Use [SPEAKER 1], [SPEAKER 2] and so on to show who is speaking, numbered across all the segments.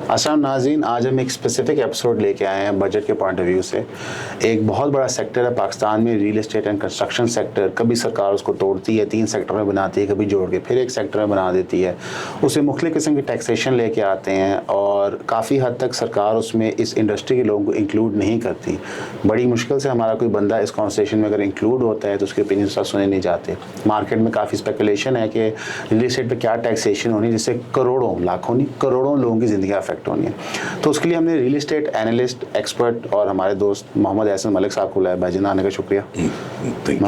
[SPEAKER 1] अस्सलाम नाज़रीन, आज हम एक स्पेसिफिक एपिसोड लेके आए हैं बजट के पॉइंट ऑफ व्यू से। एक बहुत बड़ा सेक्टर है पाकिस्तान में, real estate and construction sector. कभी सरकार उसको तोड़ती है, 3 सेक्टर में बनाती है, कभी जोड़ के फिर एक सेक्टर में बना देती है। उसे मुख्तलिफ किस्म की टैक्सेशन लेके आते हैं और काफ़ी हद तक सरकार उसमें इस इंडस्ट्री के लोगों को इंक्लूड नहीं करती। बड़ी मुश्किल से हमारा कोई बंदा इस कॉन्वर्सेशन में अगर इंक्लूड होता है तो उसके ओपिनियन सुने नहीं जाते। मार्केट में काफ़ी स्पेकुलेशन है कि रियल एस्टेट पर क्या टैक्सेशन होनी जिससे करोड़ों, लाखों नहीं करोड़ों लोगों की ज़िंदगी अफेक्ट होनी है। तो उसके लिए हमने रियल एस्टेट एनालिस्ट, एक्सपर्ट और हमारे दोस्त मोहम्मद एहसन मलिक साहब को लाया। भाईजान आने का शुक्रिया।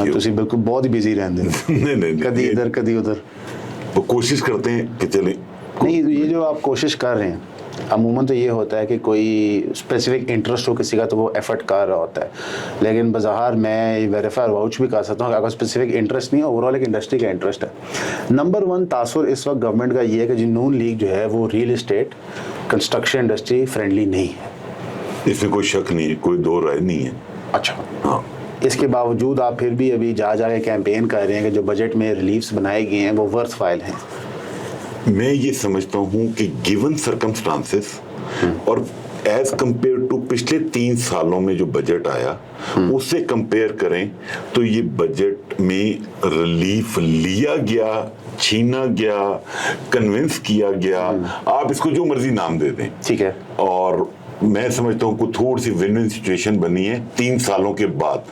[SPEAKER 1] तुसी बिल्कुल बहुत ही बिजी रहंदे
[SPEAKER 2] नहीं
[SPEAKER 1] कदी इधर कदी उधर।
[SPEAKER 2] वो कोशिश करते हैं कि चले
[SPEAKER 1] नहीं, ये जो आप कोशिश कर रहे हैं अमूमन तो ये होता है कि कोई स्पेसिफिक इंटरेस्ट हो किसी का तो वो एफर्ट कर रहा होता है, लेकिन बज़ाहिर मैं वेरीफाई और वाउच भी कर सकता हूँ कि अगर स्पेसिफिक इंटरेस्ट नहीं है, ओवरऑल एक इंडस्ट्री का इंटरेस्ट है। नंबर 1 तासुर इस वक्त गवर्नमेंट का ये है कि जो नून लीग जो है वो real estate construction industry friendly नहीं है।
[SPEAKER 2] इसमें कोई शक नहीं है, कोई दो राय नहीं है।
[SPEAKER 1] अच्छा,
[SPEAKER 2] हाँ,
[SPEAKER 1] इसके बावजूद आप फिर भी अभी जा के कैंपेन कर रहे हैं कि जो बजट में रिलीफ्स बनाए गए हैं वो वर्थ फाइल हैं।
[SPEAKER 2] मैं ये समझता हूँ कि गिवन सर्कमस्टांसेस और एज कंपेयर टू पिछले 3 सालों में जो बजट आया उससे कंपेयर करें तो ये बजट में रिलीफ लिया गया, छीना गया, कन्विंस किया गया, आप इसको जो मर्जी नाम दे दें,
[SPEAKER 1] ठीक है।
[SPEAKER 2] और मैं समझता हूँ कि थोड़ी सी विन विन सिचुएशन बनी है 3 सालों के बाद।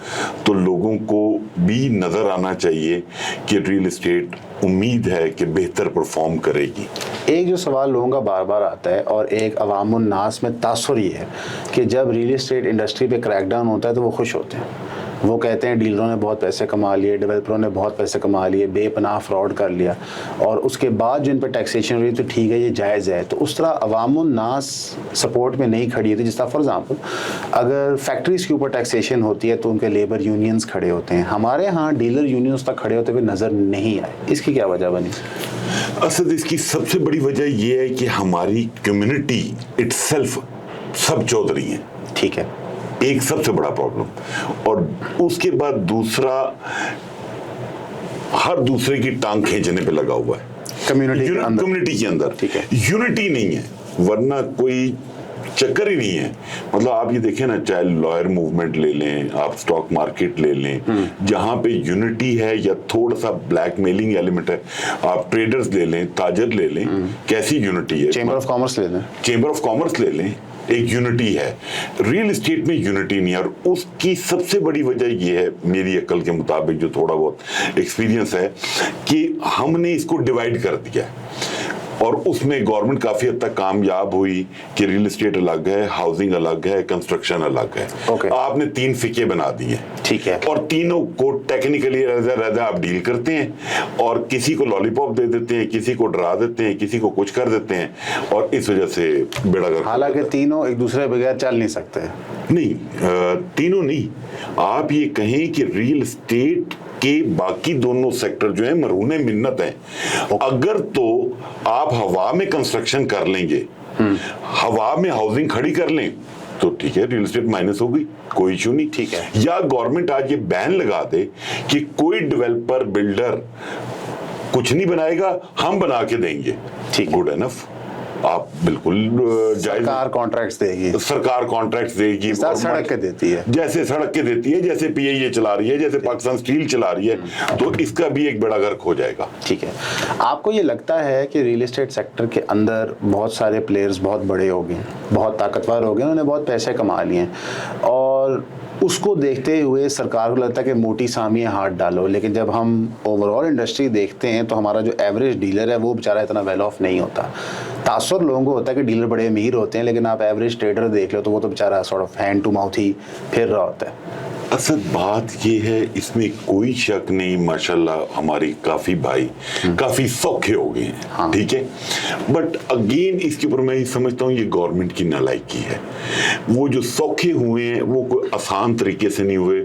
[SPEAKER 2] तो लोगों को भी नजर आना चाहिए कि रियल एस्टेट उम्मीद है कि बेहतर परफॉर्म करेगी।
[SPEAKER 1] एक जो सवाल लोगों का बार बार आता है और एक अवामुन नास में तासुर ये है कि जब रियल एस्टेट इंडस्ट्री पे क्रैकडाउन होता है तो वो खुश होते हैं। वो कहते हैं डीलरों ने बहुत पैसे कमा लिए, डेवलपरों ने बहुत पैसे कमा लिए, बेपनाह फ्रॉड कर लिया, और उसके बाद जो इन पर टैक्सेशन हुई तो ठीक है, ये जायज़ है। तो उस तरह अवामुन नास सपोर्ट में नहीं खड़ी होती। जिस तरह फॉर एग्जांपल अगर फैक्ट्रीज़ के ऊपर टैक्सेशन होती है तो उनके लेबर यूनियंस खड़े होते हैं। हमारे यहाँ डीलर यूनियंस तक खड़े होते हुए नज़र नहीं आए। इसकी क्या वजह बनी?
[SPEAKER 2] असल इसकी सबसे बड़ी वजह यह है कि हमारी कम्युनिटी इटसेल्फ सब चौधरी है,
[SPEAKER 1] ठीक है,
[SPEAKER 2] एक सबसे बड़ा प्रॉब्लम। और उसके बाद दूसरा, हर दूसरे की टांग खींचने पे लगा हुआ है कम्युनिटी के अंदर।
[SPEAKER 1] ठीक है,
[SPEAKER 2] यूनिटी नहीं है, वरना कोई चक्कर ही नहीं है। मतलब आप ये देखें ना, चाहे लॉयर मूवमेंट ले लें, आप स्टॉक मार्केट ले लें, जहां पे यूनिटी है या थोड़ा सा ब्लैकमेलिंग एलिमेंट है, आप ट्रेडर्स ले लें, ताजर ले लें, कैसी यूनिटी है।
[SPEAKER 1] चेंबर ऑफ कॉमर्स ले लें,
[SPEAKER 2] चेंबर ऑफ कॉमर्स ले लें, एक यूनिटी है। रियल एस्टेट में यूनिटी नहीं है, और उसकी सबसे बड़ी वजह यह है, मेरी अकल के मुताबिक जो थोड़ा बहुत एक्सपीरियंस है, कि हमने इसको डिवाइड कर दिया और उसमें गवर्नमेंट काफी हद तक कामयाब हुई कि रियल एस्टेट अलग है, हाउसिंग अलग है, कंस्ट्रक्शन अलग है। आपने 3 फिके बना दिए,
[SPEAKER 1] ठीक है, और
[SPEAKER 2] तीनों को टेक्निकली रजा आप डील करते हैं और किसी को लॉलीपॉप दे देते हैं, किसी को डरा देते हैं, किसी को कुछ कर देते हैं, और इस वजह से बेड़ा गर्क।
[SPEAKER 1] हालांकि तीनों एक दूसरे बगैर चल नहीं सकते।
[SPEAKER 2] नहीं, तीनों नहीं, आप ये कहें कि रियल एस्टेट के बाकी दोनों सेक्टर जो है मरहूने मिन्नत हैं। अगर तो आप हवा में कंस्ट्रक्शन कर लेंगे, हवा में हाउसिंग खड़ी कर लें तो ठीक है, रियल एस्टेट माइनस हो गई, कोई इशू नहीं, ठीक है। या गवर्नमेंट आज ये बैन लगा दे कि कोई डेवलपर बिल्डर कुछ नहीं बनाएगा, हम बना के देंगे, ठीक, गुड एनफ, आप बिल्कुल
[SPEAKER 1] सरकार कॉन्ट्रैक्ट्स देगी,
[SPEAKER 2] सरकार कॉन्ट्रैक्ट्स देगी,
[SPEAKER 1] सड़क के देती है,
[SPEAKER 2] जैसे सड़क के देती है, जैसे पीआईए चला रही है, जैसे पाकिस्तान स्टील चला रही है, तो इसका भी एक बड़ा गर्क हो जाएगा।
[SPEAKER 1] ठीक है, आपको ये लगता है कि रियल एस्टेट सेक्टर के अंदर बहुत सारे प्लेयर्स बहुत बड़े हो गए, बहुत ताकतवर हो गए, उन्होंने बहुत पैसे कमा लिए हैं, और उसको देखते हुए सरकार को लगता है कि मोटी सामी हाथ डालो, लेकिन जब हम ओवरऑल इंडस्ट्री देखते हैं तो हमारा जो एवरेज डीलर है वो बेचारा इतना वेल ऑफ नहीं होता। तासुर लोगों को होता है कि डीलर बड़े अमीर होते हैं, लेकिन आप एवरेज ट्रेडर देख लो तो वो तो बेचारा sort of hand to mouth ही फिर रहा होता है।
[SPEAKER 2] असल बात ये है, इसमें कोई शक नहीं, माशाल्लाह हमारी काफी भाई काफी सौखे हो गए हैं, हाँ। ठीक है, बट अगेन इसके ऊपर मैं ये समझता हूँ ये गवर्नमेंट की नालायकी है। वो जो सौखे हुए हैं वो कोई आसान तरीके से नहीं हुए,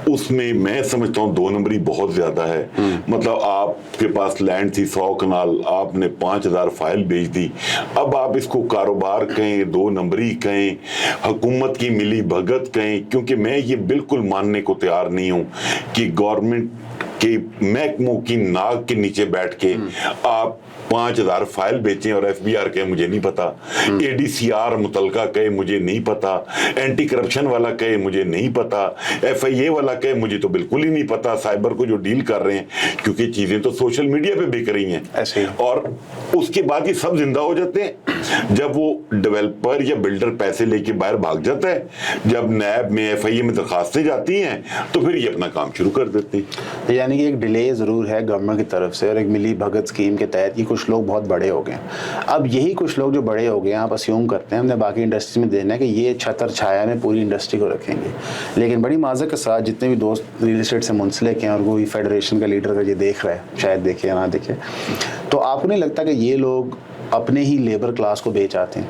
[SPEAKER 2] उसमें मैं समझता हूँ 2 नंबरी बहुत ज्यादा है। मतलब आपके पास लैंड थी 100 कनाल, आपने 5000 फाइल बेच दी, अब आप इसको कारोबार कहें, 2 नंबरी कहें, हुकूमत की मिली भगत कहें, क्योंकि मैं ये बिल्कुल मानने को तैयार नहीं हूँ कि गवर्नमेंट कि महकमों की नाक के नीचे बैठ के आप 5,000 फाइल बेचें और FBR कहे मुझे नहीं पता, ADCR मुतलका कहे मुझे नहीं पता, एंटी करप्शन वाला कहे मुझे नहीं पता, FIA वाला कहे मुझे तो बिल्कुल ही नहीं पता, साइबर को जो डील कर रहे हैं, क्योंकि चीजें तो सोशल मीडिया पे बिक रही हैं
[SPEAKER 1] ऐसे ही।
[SPEAKER 2] और उसके बाद ये सब जिंदा हो जाते हैं जब वो डेवलपर या बिल्डर पैसे लेके बाहर भाग जाता है, जब नैब में FIA में दरखास्तें जाती हैं तो फिर ये अपना काम शुरू कर देते हैं।
[SPEAKER 1] यानी कि एक डिले जरूर है गवर्नमेंट की तरफ से, और एक मिली भगत स्कीम के तहत ये कुछ लोग बहुत बड़े हो गए हैं। अब यही कुछ लोग जो बड़े हो गए हैं, आप अस्यूम करते हैं हमने बाकी इंडस्ट्री में देना है कि ये छतर छाया में पूरी इंडस्ट्री को रखेंगे, लेकिन बड़ी माज़रत के साथ जितने भी दोस्त रियल एस्टेट से मुंसलिक हैं और कोई फेडरेशन का लीडर का ये देख रहा है, शायद देखे या ना देखे, तो आपको नहीं लगता कि ये लोग अपने ही लेबर क्लास को बेच आते हैं?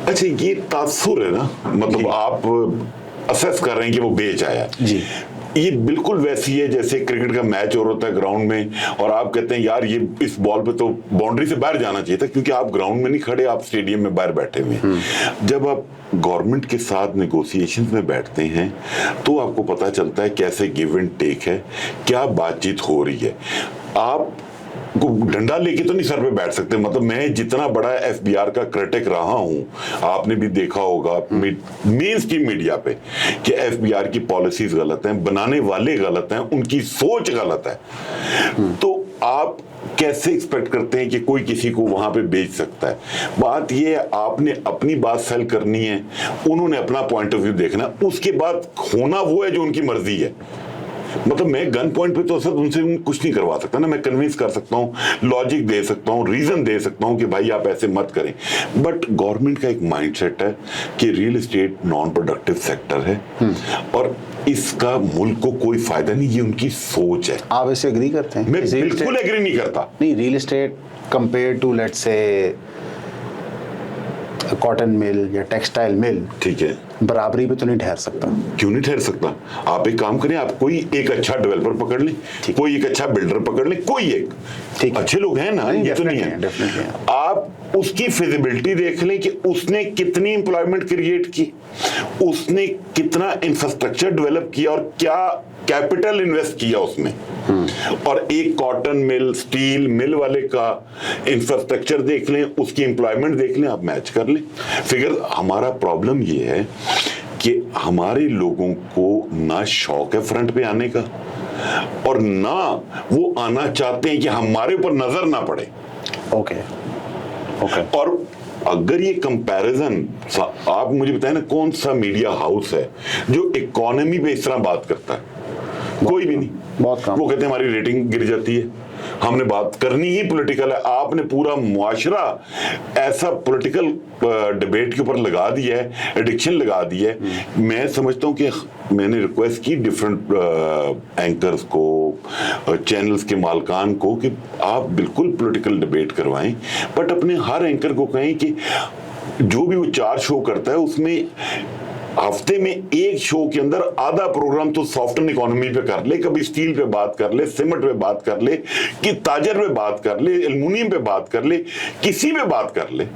[SPEAKER 2] अच्छा, ये तासुर है ना, मतलब आप असेस कर रहे हैं कि वो बेच आया
[SPEAKER 1] जी।
[SPEAKER 2] ये बिल्कुल वैसी है जैसे क्रिकेट का मैच और होता है ग्राउंड में और आप कहते हैं यार ये इस बॉल पे तो बाउंड्री से बाहर जाना चाहिए था, क्योंकि आप ग्राउंड में नहीं खड़े, आप स्टेडियम में बाहर बैठे हुए हैं। जब आप गवर्नमेंट के साथ नेगोशिएशंस में बैठते हैं तो आपको पता चलता है कैसे गिव एंड टेक है, क्या बातचीत हो रही है। आप डंडा लेके तो नहीं सर पे बैठ सकते, मतलब मैं जितना बड़ा FBR का क्रिटिक रहा हूं, आपने भी देखा होगा मेन स्ट्रीम मीडिया पे कि FBR की पॉलिसीज गलत हैं, बनाने वाले गलत हैं, उनकी सोच गलत है, तो आप कैसे एक्सपेक्ट करते हैं कि कोई किसी को वहां पे बेच सकता है? बात ये है आपने अपनी बात सेल करनी है, उन्होंने अपना पॉइंट ऑफ व्यू देखना, उसके बाद होना वो है जो उनकी मर्जी है। मतलब मैं गन पॉइंट पे तो सर उनसे कुछ नहीं करवा सकता ना, मैं कन्विंस कर सकता हूँ, लॉजिक दे सकता हूँ, रीजन दे सकता हूँ कि भाई आप ऐसे मत करें, बट गवर्नमेंट का एक माइंडसेट है कि real estate non productive sector है और इसका मुल्क को कोई फायदा नहीं, ये उनकी सोच है।
[SPEAKER 1] आप इससे एग्री करते हैं?
[SPEAKER 2] मैं बिल्कुल एग्री नहीं करता।
[SPEAKER 1] नहीं, real estate compare to let's say cotton mill या टेक्सटाइल मिल, ठीक है, बराबरी पे तो नहीं ठहर सकता।
[SPEAKER 2] क्यों नहीं ठहर सकता? आप एक काम करें, आप कोई एक अच्छा डेवलपर पकड़ लें, कोई एक अच्छा बिल्डर पकड़ लें, कोई एक अच्छे लोग हैं ना, ये तो नहीं है। आप उसकी फिजिबिलिटी देख लें कि उसने कितनी एम्प्लॉयमेंट क्रिएट की, उसने कितना इंफ्रास्ट्रक्चर डेवलप किया और क्या कैपिटल इन्वेस्ट किया उसमें, और एक कॉटन मिल स्टील मिल वाले का इंफ्रास्ट्रक्चर देख लें, उसकी एम्प्लॉयमेंट देख लें, आप मैच कर लें फिगर। हमारा प्रॉब्लम ये है कि हमारे लोगों को ना शौक है फ्रंट पे आने का और ना वो आना चाहते हैं कि हमारे ऊपर नजर ना पड़े।
[SPEAKER 1] ओके।
[SPEAKER 2] और अगर ये कंपैरिजन आप मुझे बताएं ना, कौन सा मीडिया हाउस है जो इकोनॉमी पे इस तरह बात करता है? कोई भी नहीं।
[SPEAKER 1] बहुत कम।
[SPEAKER 2] वो कहते हैं हमारी रेटिंग गिर जाती है, हमने बात करनी ही पॉलिटिकल है। आपने पूरा मुआशरा ऐसा पॉलिटिकल डिबेट के ऊपर लगा दिया है, एडिक्शन लगा दी है। मैं समझता हूं कि मैंने रिक्वेस्ट की डिफरेंट एंकर्स को, चैनल्स के मालकान को कि आप बिल्कुल पॉलिटिकल डिबेट करवाएं, बट अपने हर एंकर को कहें कि जो भी वो 4 शो करता है उसमें हफ्ते में एक शो के अंदर आधा प्रोग्राम तो सॉफ्टवेयर इकोनॉमी पे कर ले, कभी स्टील पे बात कर ले, सीमेंट पे बात कर ले, कि ताजर पे बात कर ले, एल्युमिनियम पे बात कर ले, किसी पे बात कर ले।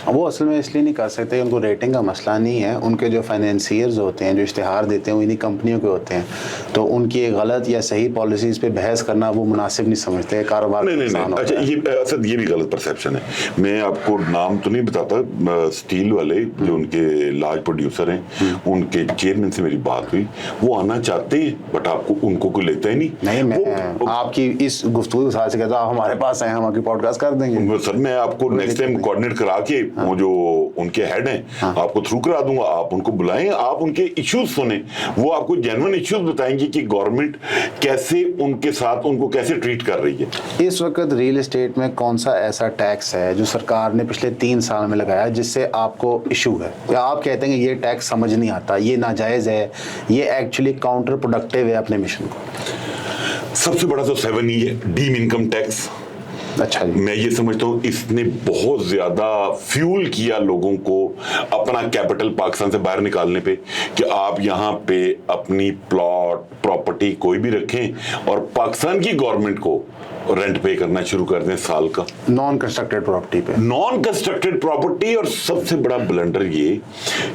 [SPEAKER 1] वो असल में इसलिए नहीं कर सकते, उनको रेटिंग का मसला नहीं है, उनके जो फाइनेंसियर्स होते हैं, जो इश्तिहार देते हैं, वो इन्हीं कंपनियों के होते हैं, तो उनकी गलत या सही पॉलिसीज पे बहस करना वो मुनासिब नहीं समझते, कारोबार
[SPEAKER 2] नहीं। अच्छा, ये भी गलत परसेप्शन है। मैं आपको नाम तो नहीं बताता, स्टील वाले जो उनके लार्ज प्रोड्यूसर हैं, उनके चेयरमैन से मेरी बात हुई, वो आना चाहते हैं बट आपको उनको कोई लेता ही नहीं।
[SPEAKER 1] मैं आपकी इस गुफ्तगू के साथ से कहता हूं, आप हमारे पास आए, हम आपकी पॉडकास्ट कर देंगे।
[SPEAKER 2] सर मैं आपको नेक्स्ट टाइम कोऑर्डिनेट करा के वो जो उनके हेड हैं आपको थ्रू करा दूंगा, आप उनको बुलाएं, आप उनके इश्यूज सुने, वो आपको जेन्युइन इश्यूज बताएंगे कि गवर्नमेंट कैसे उनके साथ उनको कैसे ट्रीट कर रही है।
[SPEAKER 1] इस वक्त रियल एस्टेट में कौन सा ऐसा टैक्स है जो सरकार ने पिछले 3 साल में लगाया जिससे आपको इशू है, या आप कहते हैं कि ये टैक्स समझ नहीं आता, ये नाजायज है, ये एक्चुअली काउंटर प्रोडक्टिव है अपने मिशन को?
[SPEAKER 2] सबसे बड़ा तो 7E है, डीम इनकम टैक्स।
[SPEAKER 1] अच्छा,
[SPEAKER 2] मैं ये समझता हूँ इसने बहुत ज्यादा फ्यूल किया लोगों को अपना कैपिटल पाकिस्तान से बाहर निकालने पे, कि आप यहाँ पे अपनी प्लॉट प्रॉपर्टी कोई भी रखें और पाकिस्तान की गवर्नमेंट को रेंट पे करना शुरू कर दें साल का,
[SPEAKER 1] नॉन कंस्ट्रक्टेड प्रॉपर्टी पे,
[SPEAKER 2] नॉन कंस्ट्रक्टेड प्रॉपर्टी। और सबसे बड़ा ब्लंडर ये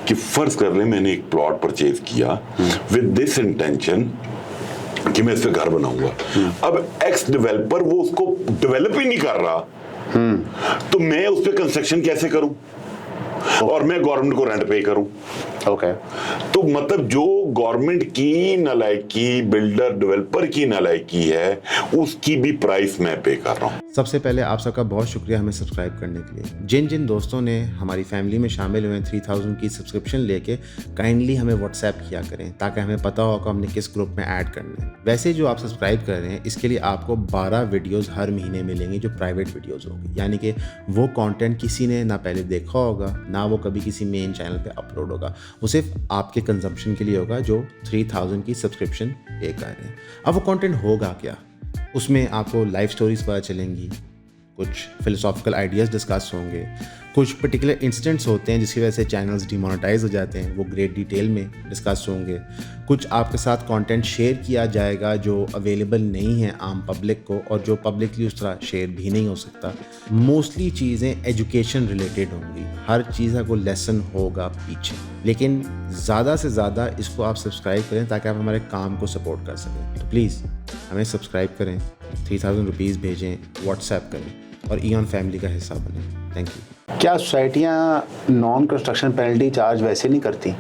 [SPEAKER 2] कि फर्ज कर ले मैंने एक प्लॉट परचेज किया विद दिस इंटेंशन कि मैं इस पे घर बनाऊंगा। अब एक्स डेवलपर वो उसको डेवलप ही नहीं कर रहा, तो मैं उस पे कंस्ट्रक्शन कैसे करूं और मैं गवर्नमेंट को रेंट पे करूं?
[SPEAKER 1] ओके
[SPEAKER 2] तो मतलब जो गवर्नमेंट की नालायकी, बिल्डर डेवलपर की नालायकी है, उसकी भी प्राइस मैं पे कर रहा हूं।
[SPEAKER 3] सबसे पहले आप सबका बहुत शुक्रिया हमें सब्सक्राइब करने के लिए। जिन जिन दोस्तों ने हमारी फैमिली में शामिल हुए 3000 की सब्सक्रिप्शन लेके, काइंडली हमें व्हाट्सएप किया करें ताकि हमें पता हो कि हमने किस ग्रुप में ऐड करना है। वैसे जो आप सब्सक्राइब कर रहे हैं, इसके लिए आपको 12 वीडियोज़ हर महीने मिलेंगे जो प्राइवेट वीडियोज़ होगी, यानी कि वो कंटेंट किसी ने ना पहले देखा होगा, ना वो कभी किसी मेन चैनल पे अपलोड होगा। वो सिर्फ आपके कंजम्पशन के लिए होगा जो 3000 की सब्सक्रिप्शन पे कर रहे हैं। अब वो कंटेंट होगा क्या? उसमें आपको लाइफ स्टोरीज पता चलेंगी, कुछ फिलोसॉफिकल आइडियाज़ डिस्कस होंगे, कुछ पर्टिकुलर इंसिडेंट्स होते हैं जिसकी वजह से चैनल्स डिमोनेटाइज हो जाते हैं, वो ग्रेट डिटेल में डिस्कस होंगे। कुछ आपके साथ कंटेंट शेयर किया जाएगा जो अवेलेबल नहीं है आम पब्लिक को, और जो पब्लिकली उस तरह शेयर भी नहीं हो सकता। मोस्टली चीज़ें एजुकेशन रिलेटेड होंगी, हर चीज़ का कोई लेसन होगा पीछे, लेकिन ज़्यादा से ज़्यादा इसको आप सब्सक्राइब करें ताकि आप हमारे काम को सपोर्ट कर सकें। तो प्लीज़ हमें सब्सक्राइब करें, 3000 रुपीज़ भेजें, व्हाट्सएप करें और ईऑन फैमिली का हिस्सा बनें। Thank you.
[SPEAKER 1] क्या सोसाइटियाँ नॉन कंस्ट्रक्शन पेनल्टी चार्ज वैसे नहीं करती?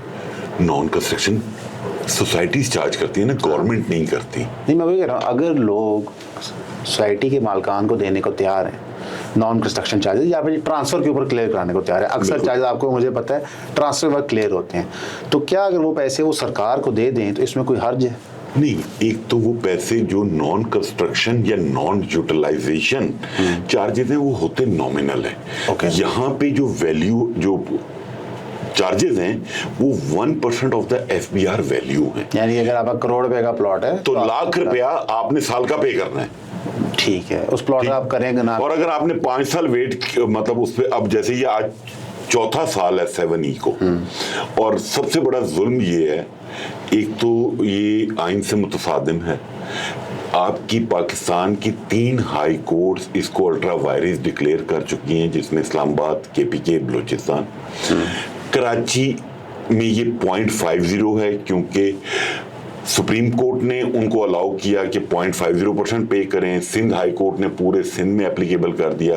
[SPEAKER 2] नॉन कंस्ट्रक्शन सोसाइटीज चार्ज करती है ना, गवर्नमेंट नहीं करती।
[SPEAKER 1] नहीं, मैं वही कह रहा हूँ, अगर लोग सोसाइटी के मालकान को देने को तैयार हैं नॉन कंस्ट्रक्शन चार्जेस, या फिर ट्रांसफ़र के ऊपर क्लियर कराने को तैयार है, अक्सर चार्जेस आपको मुझे पता है ट्रांसफ़र वर्क क्लियर होते हैं, तो क्या अगर वो पैसे वो सरकार को दे दें तो इसमें कोई हर्ज है?
[SPEAKER 2] नहीं, एक तो वो पैसे जो नॉन कंस्ट्रक्शन या नॉन यूटिलाइजेशन चार्जेस हैं वो होते नॉमिनल है।
[SPEAKER 1] Okay.
[SPEAKER 2] यहाँ पे जो वैल्यू जो चार्जेस हैं वो 1% ऑफ द एफबीआर वैल्यू है।
[SPEAKER 1] यानी अगर आपका करोड़ रुपए का प्लॉट है
[SPEAKER 2] तो लाख रुपया आपने साल का पे करना है,
[SPEAKER 1] ठीक है, उस प्लॉट का आप करेंगे ना।
[SPEAKER 2] और अगर आपने 5 साल वेट मतलब उस पर, अब जैसे ये आज चौथा साल है 7E को, और सबसे बड़ा जुल्म ये है, एक तो ये आइन से मुतसादिम है। आपकी पाकिस्तान की 3 हाई कोर्ट्स इसको अल्ट्रा वायरस डिक्लेयर कर चुकी हैं, जिसमें इस्लामाबाद, KPK, बलूचिस्तान। कराची में ये 0.50 है, क्योंकि सुप्रीम कोर्ट ने उनको अलाउ किया कि 0.50% पे करें। सिंध हाई कोर्ट ने पूरे सिंध में एप्लीकेबल कर दिया।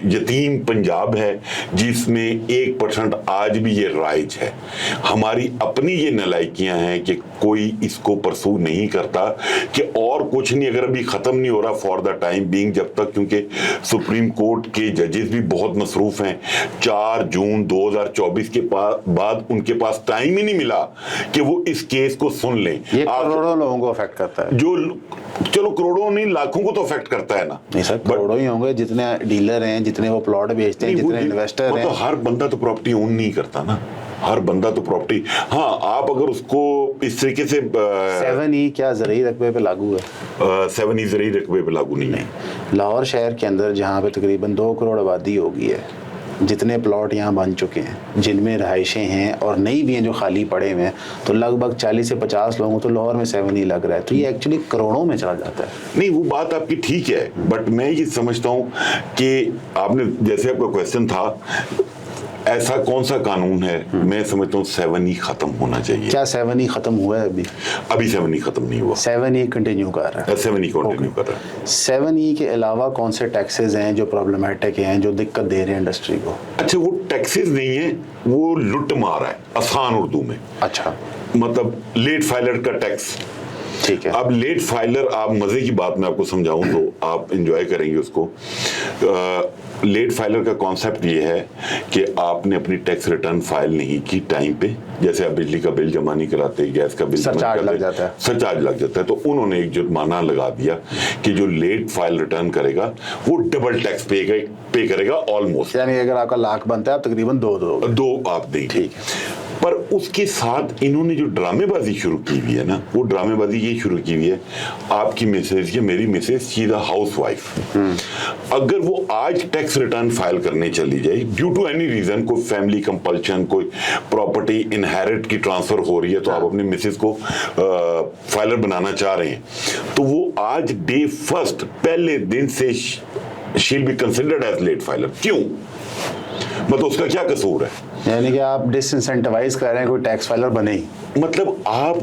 [SPEAKER 2] यतीम पंजाब है जिसमें 1% आज भी ये राइज है। हमारी अपनी ये नालायकियां हैं कि कोई इसको परसू नहीं करता, कि और कुछ नहीं, अगर अभी खत्म नहीं हो रहा फॉर द टाइम बीइंग, जब तक, क्योंकि सुप्रीम कोर्ट के जजेस भी बहुत मसरूफ हैं। 4 जून 2024 के बाद उनके पास टाइम ही नहीं मिला कि वो इस केस को सुन लें।
[SPEAKER 1] ये करोड़ों लोगों को अफेक्ट करता है,
[SPEAKER 2] जो चलो करोड़ों नहीं लाखों को तो अफेक्ट करता है ना।
[SPEAKER 1] नहीं सर, करोड़ों ही होंगे, जितने डीलर हैं, जितने वो प्लॉट बेचते हैं, जितने इन्वेस्टर हैं।
[SPEAKER 2] तो हर बंदा तो प्रॉपर्टी ओन नहीं करता ना, हर बंदा तो प्रॉपर्टी, हाँ आप अगर उसको इस तरीके से
[SPEAKER 1] 7E क्या ज़रूरी रकबे पे लागू है?
[SPEAKER 2] 7E ज़रूरी रकबे पे लागू नहीं है।
[SPEAKER 1] लाहौर शहर के अंदर जहाँ पे तकरीबन 2 करोड़ आबादी होगी है, जितने प्लॉट यहाँ बन चुके हैं, जिनमें रहायशें हैं और नई भी हैं जो खाली पड़े हुए हैं, तो लगभग 40 से 50 लोगों, तो लाहौर में 7E लग रहा है, तो ये एक्चुअली करोड़ों में चला जाता है।
[SPEAKER 2] नहीं, वो बात आपकी ठीक है, बट मैं ये समझता हूँ कि आपने, जैसे आपका क्वेश्चन था, ऐसा कौन सा कानून है, मैं समझता हूँ 7E खत्म होना चाहिए।
[SPEAKER 1] क्या 7E खत्म हुआ है अभी?
[SPEAKER 2] अभी 7E खत्म नहीं हुआ,
[SPEAKER 1] 7E कंटिन्यू कर रहा है।
[SPEAKER 2] 7E कंटिन्यू कर रहा है।
[SPEAKER 1] 7E के अलावा कौन से टैक्सेस हैं जो प्रॉब्लमेटिक हैं, जो दिक्कत दे रहे हैं इंडस्ट्री को?
[SPEAKER 2] अच्छा, वो टैक्सेस नहीं है, वो लुट मार है, आसान उर्दू में।
[SPEAKER 1] अच्छा,
[SPEAKER 2] मतलब लेट फाइलर का टैक्स,
[SPEAKER 1] ठीक है।
[SPEAKER 2] अब लेट फाइलर, आप मजे की बात मैं आपको समझाऊं तो आप एंजॉय करेंगे उसको। लेट फाइलर का कॉन्सेप्ट ये है कि आपने अपनी टैक्स रिटर्न फाइल नहीं की टाइम पे, जैसे आप बिजली का बिल जमा नहीं कराते, गैस का बिल
[SPEAKER 1] सरचार्ज लग जाता है,
[SPEAKER 2] सरचार्ज लग जाता है, तो उन्होंने एक जुर्माना लगा दिया कि जो लेट फाइल रिटर्न करेगा वो डबल टैक्स पे करेगा ऑलमोस्ट।
[SPEAKER 1] यानी अगर आपका लाख बनता है आप तकरीबन 2
[SPEAKER 2] आप देंगे।
[SPEAKER 1] ठीक है।
[SPEAKER 2] पर उसके साथ इन्होंने जो ड्रामेबाजी शुरू की हुई है ना, वो ड्रामेबाजी ये शुरू की हुई है, आपकी मिसेज या मेरी missus, she is a housewife, अगर वो आज टैक्स रिटर्न फाइल करने चली जाए ड्यू टू एनी रीजन, कोई फैमिली कंपल्शन, कोई प्रॉपर्टी इनहेरिट की ट्रांसफर हो रही है, तो आप अपनी मिसेज को फाइलर बनाना चाह रहे हैं, तो वो आज डे फर्स्ट, पहले दिन से she will be considered as late filer. क्यों? मतलब उसका क्या कसूर है?
[SPEAKER 1] यानी कि आप डिसइंसेंटिवाइज कर रहे हैं कोई टैक्स फाइलर बने ही।
[SPEAKER 2] मतलब आप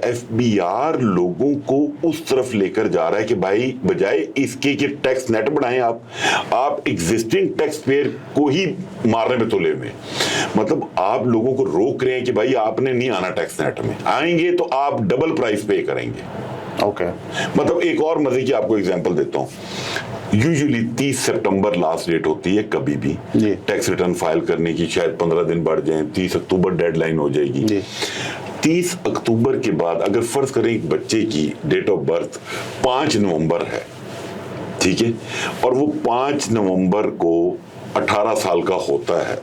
[SPEAKER 2] FBR लोगों को उस तरफ लेकर जा रहा है कि भाई बजाय इसके कि टैक्स नेट बढ़ाएं, आप एग्जिस्टिंग टैक्स पेयर को ही मारने में तुले हुए। मतलब आप लोगों को रोक रहे हैं कि भाई आपने नहीं आना टैक्स नेट में, आएंगे तो आप डबल प्राइस पे करेंगे।
[SPEAKER 1] ओके।
[SPEAKER 2] मतलब एक और मजे की आपको एग्जांपल देता हूँ। यूजुअली 30 सितंबर लास्ट डेट होती है कभी भी टैक्स रिटर्न फाइल करने की, शायद 15 दिन बढ़ जाए, 30 अक्टूबर डेडलाइन हो जाएगी। 30 अक्टूबर के बाद अगर फर्ज करें एक बच्चे की डेट ऑफ बर्थ 5 नवंबर है, ठीक है, और वो 5 नवंबर को 18 साल का होता है,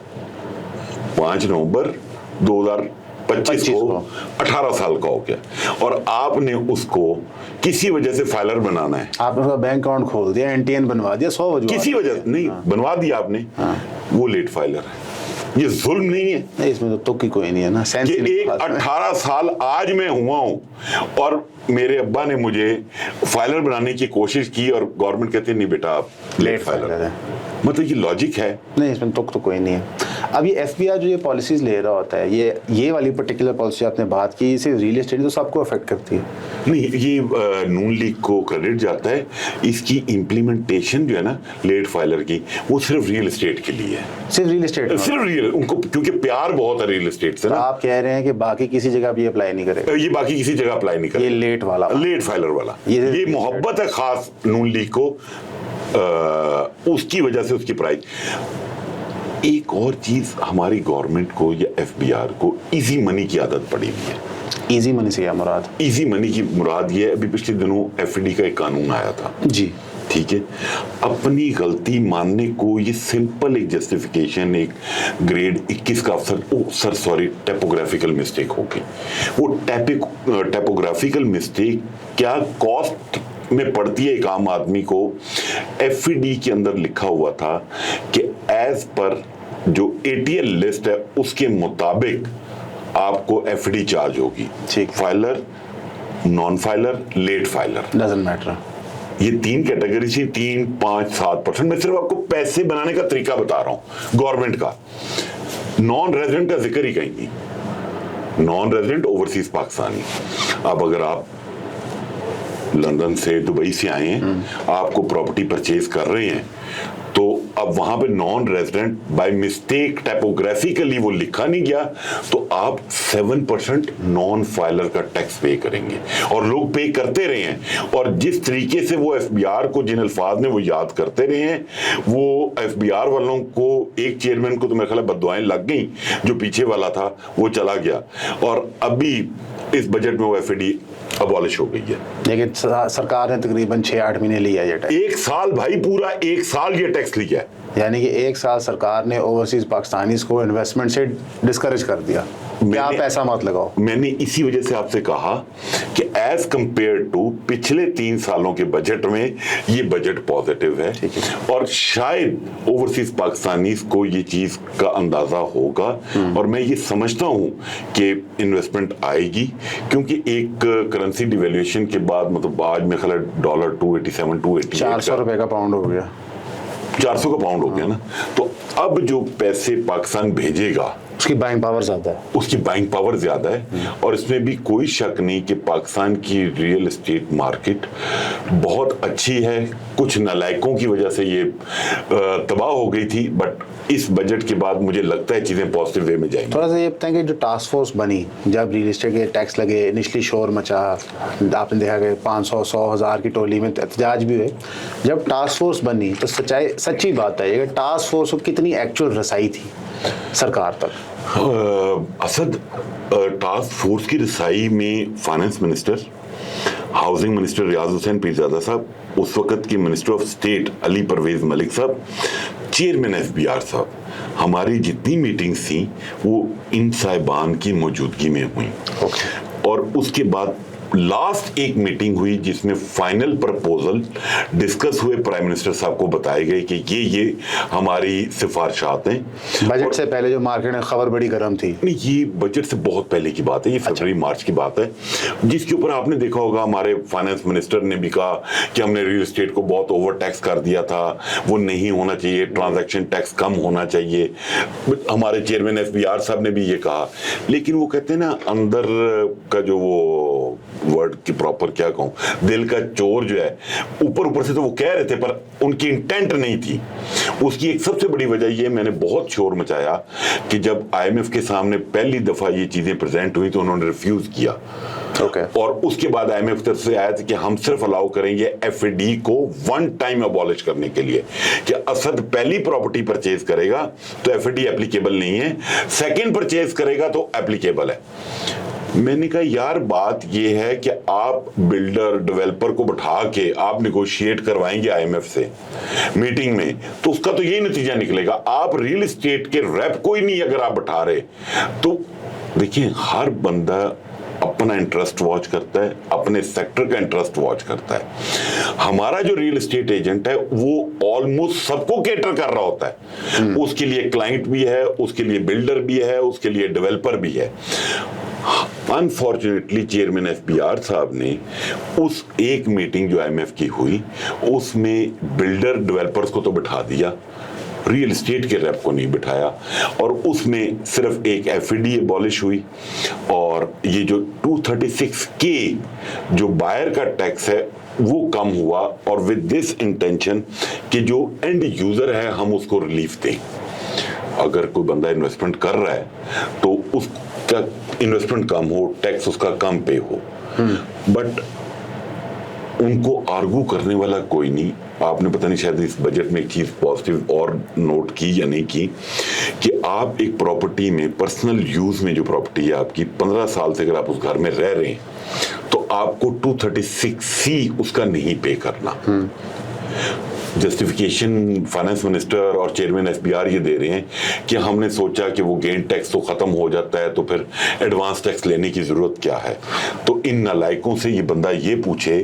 [SPEAKER 2] 5 नवंबर 2025 को 18 साल का हो गया, और आपने उसको किसी वजह से फाइलर बनाना है,
[SPEAKER 1] आपने उसका बैंक अकाउंट खोल दिया, NTN बनवा दिया, 100 वजह
[SPEAKER 2] किसी वजह नहीं बनवा दिया आपने, वो लेट फाइलर है। ये जुल्म नहीं है?
[SPEAKER 1] नहीं, इसमें तो तुक की कोई नहीं है ना।
[SPEAKER 2] कि एक 18 साल आज मैं हुआ हूं और मेरे अब्बा ने मुझे फाइलर बनाने की कोशिश की और गवर्नमेंट कहते नहीं बेटा आप लेट फाइलर है। मतलब ये लॉजिक है? नहीं,
[SPEAKER 1] इसमें तुक तो कोई नहीं है। अब ये FBR जो ये पॉलिसीज ले रहा होता है, ये वाली पर्टिकुलर पॉलिसी आपने बात की, इसे रियल एस्टेट तो सबको अफेक्ट करती है।
[SPEAKER 2] नहीं, ये नून लीग को क्रेडिट जाता है। इसकी इम्प्लीमेंटेशन जो है ना लेट फाइलर की, वो सिर्फ रियल एस्टेट के लिए है।
[SPEAKER 1] सिर्फ रियल एस्टेट?
[SPEAKER 2] सिर्फ रियल, उनको क्योंकि प्यार बहुत है रियल एस्टेट से ना।
[SPEAKER 1] आप कह रहे हैं कि बाकी किसी जगह भी अप्लाई नहीं करेगा?
[SPEAKER 2] ये बाकी किसी जगह अप्लाई नहीं करेगा,
[SPEAKER 1] ये लेट वाला,
[SPEAKER 2] लेट फाइलर वाला, ये मोहब्बत है खास नून लीग को, उसकी वजह से उसकी प्राइस। एक और चीज हमारी गवर्नमेंट को या FBR को इजी मनी की आदत पड़ी हुई है।
[SPEAKER 1] इजी मनी से क्या मुराद?
[SPEAKER 2] इजी मनी की मुराद ये है, अभी पिछले दिनों FD का एक कानून आया था
[SPEAKER 1] जी,
[SPEAKER 2] ठीक है, अपनी गलती मानने को ये सिंपल एक जस्टिफिकेशन, एक ग्रेड 21 का अफसर सॉरी टाइपोग्राफिकल मिस्टेक हो गई। वो टाइपोग्राफिकल मिस्टेक क्या कॉस्ट में पड़ती है एक आम आदमी को। FD के अंदर लिखा हुआ था कि एज पर जो ATL लिस्ट है उसके मुताबिक आपको FD चार्ज होगी, filer, non filer, late filer,
[SPEAKER 1] doesn't matter.
[SPEAKER 2] ये 3 कैटेगरी थी, 3, 5, 7%। मैं सिर्फ आपको पैसे बनाने का तरीका बता रहा हूं गवर्नमेंट का। नॉन रेजिडेंट का जिक्र ही कहीं नहीं, नॉन रेजिडेंट ओवरसीज पाकिस्तानी। अब अगर आप लंदन से, दुबई से आए हैं, आपको प्रॉपर्टी परचेज कर रहे हैं, तो अब वहां पे नॉन रेजिडेंट बाय मिस्टेक टाइपोग्राफिकली वो लिखा नहीं गया, तो आप 7% नॉन फाइलर का टैक्स पे करेंगे, और लोग पे करते रहे हैं। और जिस तरीके से वो FBR को, जिन अल्फाज ने वो याद करते रहे हैं, वो FBR वालों को, एक चेयरमैन को तो मेरे ख्याल बददुआएं लग गई, जो पीछे वाला था वो चला गया, और अभी इस बजट में वो FD अबॉलिश हो गई है।
[SPEAKER 1] लेकिन सरकार ने तकरीबन 6-8 महीने लिया ये टैक्स।
[SPEAKER 2] 1 साल भाई, पूरा 1 साल ये टैक्स लिया है।
[SPEAKER 1] यानी कि 1 साल सरकार ने ओवरसीज पाकिस्तानीज को इन्वेस्टमेंट से डिस्करेज कर दिया। क्या पैसा मत लगाओ। मैंने
[SPEAKER 2] इसी वजह से आपसे कहा कि एज कंपेयर टू पिछले 3 सालों के बजट में ये बजट पॉजिटिव है, और शायद ओवरसीज पाकिस्तानीज को ये चीज का अंदाजा होगा, और मैं ये समझता हूं कि इन्वेस्टमेंट आएगी, क्योंकि एक करेंसी डिवेल्यूएशन के बाद, मतलब आज मेरे ख्याल $287, 288,
[SPEAKER 1] 400 रुपए का पाउंड हो गया,
[SPEAKER 2] 400 का पाउंड हो गया ना, तो अब जो पैसे पाकिस्तान भेजेगा
[SPEAKER 1] उसकी बाइंग पावर ज्यादा है,
[SPEAKER 2] उसकी बाइंग पावर ज्यादा है। और इसमें भी कोई शक नहीं कि पाकिस्तान की रियल एस्टेट मार्केट बहुत अच्छी है। कुछ नालायकों की वजह से ये तबाह हो गई थी, बट इस बजट के बाद मुझे लगता है चीजें पॉजिटिव वे में जाएंगी।
[SPEAKER 1] थोड़ा सा ये बताएं कि जो टास्क फोर्स बनी, जब रियल एस्टेट के टैक्स लगे, इनिशली शोर मचा, आपने देखा कि 500, 100,000 की टोली में एहतजाज भी हुए। जब टास्क फोर्स बनी तो सच्ची बात है, टास्क फोर्स को कितनी एक्चुअल रसाई थी सरकार तक?
[SPEAKER 2] असद, टास्क फोर्स की रसाई में finance minister, housing minister Riyaz Hussain Pirzada साहब, उस वक्त के minister of state Ali Parvez Malik साहब, चेयरमैन FBR साहब, हमारी जितनी मीटिंग्स थी वो इन साहिबान की मौजूदगी में हुई। और उसके बाद लास्ट एक मीटिंग हुई जिसमें फाइनल प्रपोजल डिस्कस हुए, प्राइम मिनिस्टर साहब को बताए गए कि ये हमारी सिफारिशात हैं।
[SPEAKER 1] बजट से पहले जो मार्केट में खबर बड़ी गर्म थी।
[SPEAKER 2] नहीं, ये बजट से बहुत पहले की बात है, ये फरवरी मार्च की बात है, जिसके ऊपर आपने देखा होगा हमारे फाइनेंस मिनिस्टर ने भी कहा कि हमने रियल एस्टेट को बहुत ओवर टैक्स कर दिया था, वो नहीं होना चाहिए, ट्रांजैक्शन टैक्स कम होना चाहिए। हमारे चेयरमैन एफबीआर साहब ने भी ये कहा, लेकिन वो कहते हैं ना, अंदर का जो वो वर्ड की प्रॉपर क्या कहूं, दिल का चोर जो है, ऊपर से तो वो कह रहे थे पर उनकी इंटेंट नहीं थी। उसकी एक सबसे बड़ी वजह ये, मैंने बहुत शोर मचाया कि जब आईएमएफ के सामने पहली दफा ये चीजें प्रेजेंट हुई तो उन्होंने रिफ्यूज किया। और उसके बाद आईएमएफ तरफ से आया था कि हम सिर्फ अलाउ करेंगे एफडी को वन टाइम अबॉलिश करने के लिए, कि असद पहली प्रॉपर्टी परचेज करेगा तो एफडी एप्लीकेबल नहीं है, सेकंड परचेज करेगा तो एप्लीकेबल है। मैंने कहा यार, बात ये है कि आप बिल्डर डेवलपर को बैठा के आप निगोशिएट करवाएंगे आईएमएफ से मीटिंग में, तो उसका तो यही नतीजा निकलेगा। आप रियल एस्टेट के रैप को ही नहीं अगर आप बैठा रहे, तो देखिए हर बंदा अपना इंटरेस्ट वॉच करता है, अपने सेक्टर का इंटरेस्ट वॉच करता है। हमारा जो रियल एस्टेट एजेंट है वो ऑलमोस्ट सबको केटर कर रहा होता है, उसके लिए क्लाइंट भी है, उसके लिए बिल्डर भी है, उसके लिए डेवलपर भी है। अनफॉर्चुनेटली चेयरमैन एफबीआर साहब ने उस एक मीटिंग जो आईएमएफ की हुई उसमें बिल्डर डेवलपर्स को तो बिठा दिया, रियल एस्टेट के रैप को नहीं बिठाया, और उसमें सिर्फ एक एफडी एबॉलिश हुई, और ये जो 236K जो बायर का टैक्स है वो कम हुआ, और विद दिस इंटेंशन कि जो एंड यूजर है हम उसको रिलीफ दें। अगर कोई बंदा इन्वेस्टमेंट कर रहा है तो उसका इन्वेस्टमेंट कम हो, टैक्स उसका कम पे हो, बट उनको आर्गू करने वाला कोई नहीं। आपने पता नहीं शायद इस बजट में एक चीज पॉजिटिव और नोट की या नहीं की, कि आप एक प्रॉपर्टी में पर्सनल यूज में जो प्रॉपर्टी है आपकी 15 साल से अगर आप उस घर में रह रहे हैं तो आपको 236C उसका नहीं पे करना। जस्टिफिकेशन फाइनेंस मिनिस्टर और चेयरमैन एफबीआर ये दे रहे हैं कि हमने सोचा कि वो गेन टैक्स तो खत्म हो जाता है तो फिर एडवांस टैक्स लेने की जरूरत क्या है। तो इन नालायकों से ये बंदा ये पूछे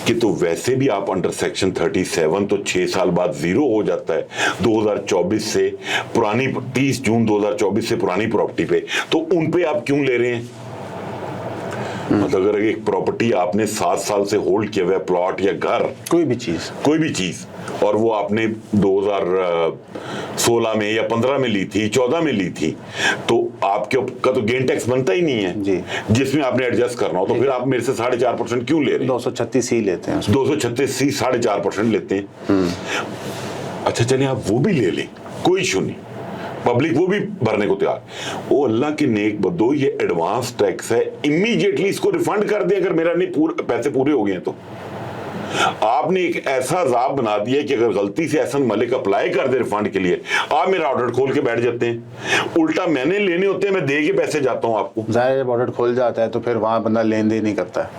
[SPEAKER 2] कि तो वैसे भी आप अंडर सेक्शन 37 तो 6 साल बाद जीरो हो जाता है 2024 से, पुरानी 30 जून 2024 से पुरानी प्रॉपर्टी पे, तो उन पे आप क्यों ले रहे हैं? मतलब अगर एक प्रॉपर्टी आपने 7 साल से होल्ड किया हुआ है, प्लॉट या घर, कोई भी चीज, और वो आपने 2016 में या 15 में ली थी, 14 में ली थी, तो आपके का तो गेन टैक्स बनता ही नहीं है जी, जिसमें आपने एडजस्ट करना हो। तो फिर आप मेरे से 4.5% क्यों ले रहे हैं?
[SPEAKER 1] 236C लेते हैं,
[SPEAKER 2] 236C 4.5% लेते हैं। अच्छा चलिए आप वो भी ले लें, कोई इशू नहीं, पब्लिक वो भी भरने को तैयार। ओ अल्लाह के नेक बंदो, ये एडवांस टैक्स है, इमीडिएटली इसको रिफंड कर दे अगर मेरा नहीं पैसे पूरे हो गए हैं। तो आपने एक ऐसा अजाब बना दिया कि अगर गलती से एहसन मलिक अप्लाई कर दे रिफंड के लिए, आप मेरा ऑर्डर खोल के बैठ जाते हैं, उल्टा मैंने लेने होते हैं, मैं दे के पैसे जाता हूं आपको।
[SPEAKER 1] जाहिर जब ऑर्डर खोल जाता है तो फिर वहां बंदा लेन देन नहीं करता है।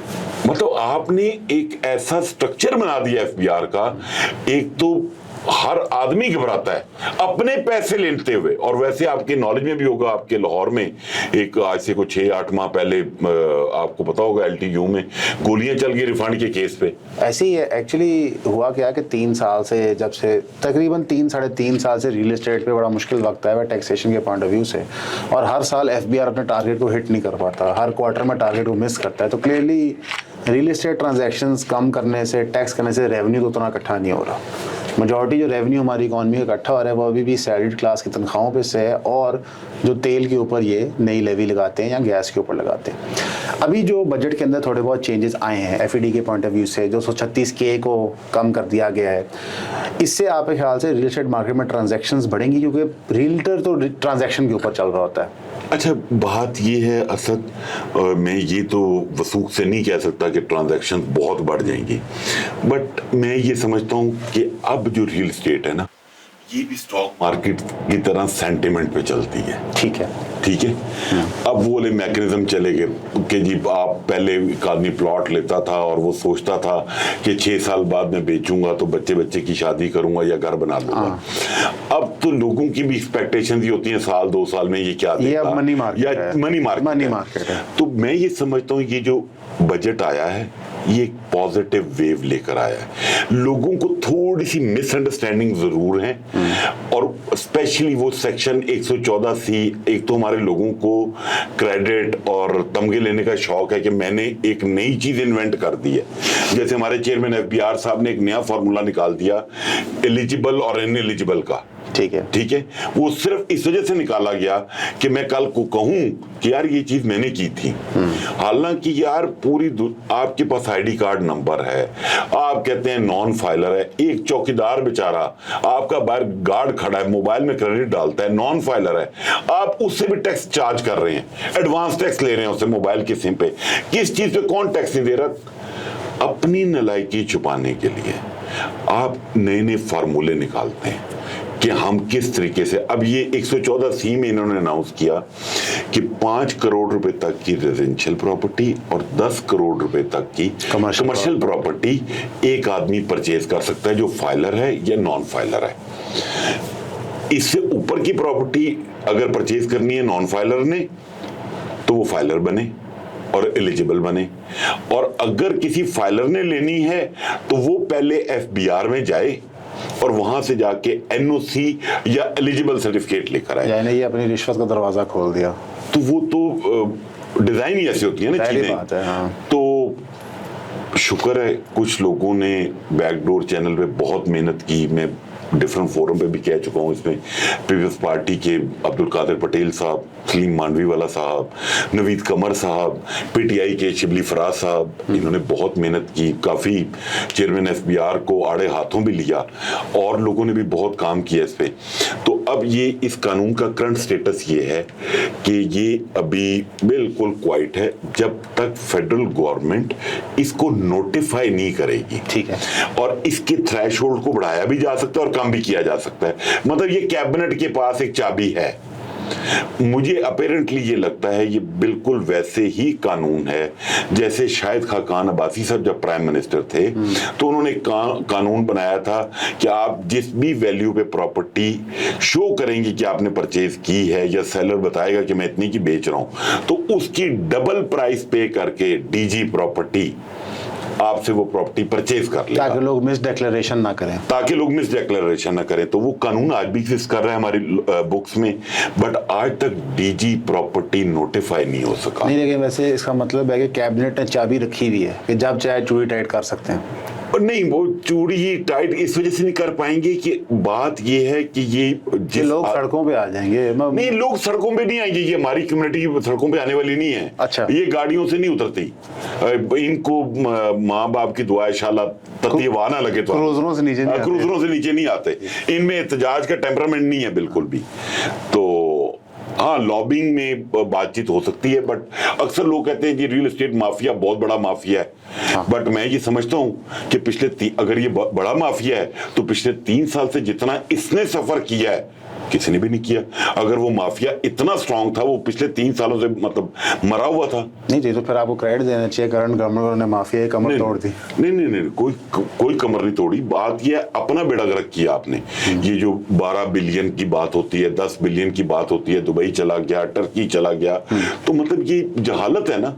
[SPEAKER 2] मतलब आपने एक ऐसा स्ट्रक्चर बना दिया एफबीआर का, एक तो हर आदमी घबराता है अपने पैसे लेते हुए। और वैसे आपके नॉलेज में भी होगा, आपके लाहौर में एक आज से कुछ 6-8 माह पहले आपको पता होगा LTU में गोलियां चल गई रिफंड के केस पे।
[SPEAKER 1] ऐसे ही है एक्चुअली। हुआ क्या कि 3 साल से, जब से तकरीबन 3-3.5 साल से रियल एस्टेट पे बड़ा मुश्किल वक्त आया है टैक्सेशन के पॉइंट ऑफ व्यू से, और हर साल एफबीआर अपने टारगेट को हिट नहीं कर पाता, हर क्वार्टर में टारगेट को मिस करता है। तो क्लियरली रियल एस्टेट ट्रांजैक्शंस कम करने से, टैक्स करने से रेवेन्यू तो उतना इकट्ठा नहीं हो रहा। मेजॉरिटी जो रेवेन्यू हमारी इकॉनमी का इकट्ठा हो रहा है वो अभी भी सैलरीड क्लास की तनख्वाहों पे से है, और जो तेल के ऊपर ये नई लेवी लगाते हैं या गैस के ऊपर लगाते हैं। अभी जो बजट के अंदर थोड़े बहुत चेंजेस आए हैं एफईडी के पॉइंट ऑफ व्यू से, 236K को कम कर दिया गया है, इससे आपके ख्याल से रियल एस्टेट मार्केट में ट्रांजैक्शंस बढ़ेंगी? क्योंकि रियल्टर तो ट्रांजैक्शन के ऊपर चल रहा होता है।
[SPEAKER 2] अच्छा बात ये है असद, मैं ये तो वसूख से नहीं कह सकता कि ट्रांजैक्शन बहुत बढ़ जाएंगी, बट मैं ये समझता हूँ कि अब जो रियल एस्टेट है ना, ये भी स्टॉक मार्केट की तरह सेंटिमेंट पे चलती है।
[SPEAKER 1] ठीक है।
[SPEAKER 2] ठीक है। अब वो वाले मैकेनिज्म चले गए कि जी आप पहले एक आदमी प्लॉट लेता था और वो सोचता था कि 6 साल बाद मैं बेचूंगा तो बच्चे की शादी करूंगा या घर बना लूंगा। अब तो लोगों की भी एक्सपेक्टेशंस ही होती हैं साल 2 साल में ये क्या देगा,
[SPEAKER 1] अब मनी मार्केट
[SPEAKER 2] या मनी मार्केट है। तो मैं ये समझता हूँ ये जो बजट आया है ये एक पॉजिटिव वेव लेकर आया है। लोगों को थोड़ी सी मिसअंडरस्टैंडिंग जरूर है और स्पेशली वो सेक्शन 114C, एक तो हमारे लोगों को क्रेडिट और तमगे लेने का शौक है कि मैंने एक नई चीज इन्वेंट कर दी है। जैसे हमारे चेयरमैन FBR साहब ने एक नया फॉर्मूला निकाल दिया एलिजिबल और इनएलिजिबल का। ठीक है, वो सिर्फ इस वजह से निकाला गया कि मैं कल को कहूं कि यार ये चीज मैंने की थी। हालांकि यार पूरी आपके पास ID कार्ड नंबर है, आप कहते हैं नॉन फाइलर है, एक चौकीदार बेचारा आपका बाहर गार्ड खड़ा है, मोबाइल में क्रेडिट डालता है, नॉन फाइलर है, आप उससे भी टैक्स चार्ज कर रहे हैं, एडवांस टैक्स ले रहे हैं उससे मोबाइल की सिम पे। किस चीज पे कौन टैक्स नहीं दे रहा? अपनी नालायकी छुपाने के लिए आप नए फार्मूले निकालते हैं कि हम किस तरीके से। अब ये 114C में इन्होंने अनाउंस किया कि 5 करोड़ रुपए तक की रेजिडेंशियल प्रॉपर्टी और 10 करोड़ रुपए तक की कमर्शियल प्रॉपर्टी एक आदमी परचेज कर सकता है जो फाइलर है या नॉन फाइलर है। इससे ऊपर की प्रॉपर्टी अगर परचेज करनी है नॉन फाइलर ने तो वो फाइलर बने और एलिजिबल बने, और अगर किसी फाइलर ने लेनी है तो वो पहले FBR में जाए और वहां से जाके NOC या एलिजिबल सर्टिफिकेट लेकर आए।
[SPEAKER 1] यानी ये अपनी रिश्वत का दरवाजा खोल दिया।
[SPEAKER 2] तो वो तो डिजाइन ही ऐसी होती है ना चीजें।
[SPEAKER 1] बात है, हाँ।
[SPEAKER 2] तो शुक्र है कुछ लोगों ने बैकडोर चैनल पे बहुत मेहनत की। मैं डिफरेंट फोरम पे भी कह चुका हूँ, इसमें पीपल्स पार्टी के अब्दुल कादिर पटेल साहब, सलीम मांडवीवाला साहब, नवीद कमर साहब, PTI के शिबली फराज साहब, इन्होंने बहुत मेहनत की। काफ़ी चेयरमैन FBR को आड़े हाथों भी लिया और लोगों ने भी बहुत काम किया इस पे। तो अब ये इस कानून का करंट स्टेटस ये है कि ये अभी बिल्कुल क्वाइट है जब तक फेडरल गवर्नमेंट इसको नोटिफाई नहीं करेगी।
[SPEAKER 1] ठीक है।
[SPEAKER 2] और इसके थ्रेशोल्ड को बढ़ाया भी जा सकता है और कम भी किया जा सकता है। मतलब ये कैबिनेट के पास एक चाबी है। मुझे अपेरेंटली ये लगता है ये बिल्कुल वैसे ही कानून है जैसे शाहिद खाकान अब्बासी साहब जब प्राइम मिनिस्टर थे तो उन्होंने कानून बनाया था कि आप जिस भी वैल्यू पे प्रॉपर्टी शो करेंगे कि आपने परचेज की है या सेलर बताएगा कि मैं इतनी की बेच रहा हूं तो उसकी डबल प्राइस पे करके DG प्रॉपर्टी आपसे वो प्रॉपर्टी परचेज कर ले,
[SPEAKER 1] ताकि लोग मिस डिक्लेरेशन ना करें। तो वो कानून आज भी एग्जिस्ट कर रहा है हमारी बुक्स में, बट आज तक DG प्रॉपर्टी नोटिफाई नहीं हो सका। नहीं, लेकिन वैसे इसका मतलब है कि कैबिनेट ने चाबी रखी हुई है कि जब चाहे चूड़ी टाइट कर सकते हैं।
[SPEAKER 2] और नहीं, वो चूड़ी ही टाइट इस वजह से नहीं कर पाएंगे कि बात ये है कि ये
[SPEAKER 1] लोग सड़कों पे आ जाएंगे।
[SPEAKER 2] नहीं, लोग सड़कों पे नहीं आएंगे, ये हमारी कम्युनिटी सड़कों पे आने वाली नहीं है।
[SPEAKER 1] अच्छा।
[SPEAKER 2] ये गाड़ियों से नहीं उतरती, इनको माँ बाप की दुआ शाला ततीवा ना लगे तो
[SPEAKER 1] क्रूजरों से नीचे
[SPEAKER 2] नहीं आते। इनमें एहतजाज का टेम्परामेंट नहीं है बिल्कुल भी। तो हाँ, लॉबिंग में बातचीत हो सकती है, बट अक्सर लोग कहते हैं कि रियल एस्टेट माफिया बहुत बड़ा माफिया है। हाँ। बट मैं ये समझता हूँ कि अगर ये बड़ा माफिया है तो पिछले 3 साल से जितना इसने सफर किया है किसी ने भी नहीं किया। अगर वो माफिया इतना स्ट्रांग था वो पिछले 3 सालों से मतलब मरा हुआ था।
[SPEAKER 1] नहीं जी, तो फिर आपको क्रेडिट देना चाहिए, करंट गवर्नमेंट ने माफिया की कमर तोड़ दी।
[SPEAKER 2] नहीं, कोई कमर नहीं तोड़ी। बात ये अपना बेड़ा गर्क किया आपने। ये जो 12 बिलियन की बात होती है, 10 बिलियन की बात होती है, दुबई चला गया, टर्की चला गया, तो मतलब ये जहालत है ना।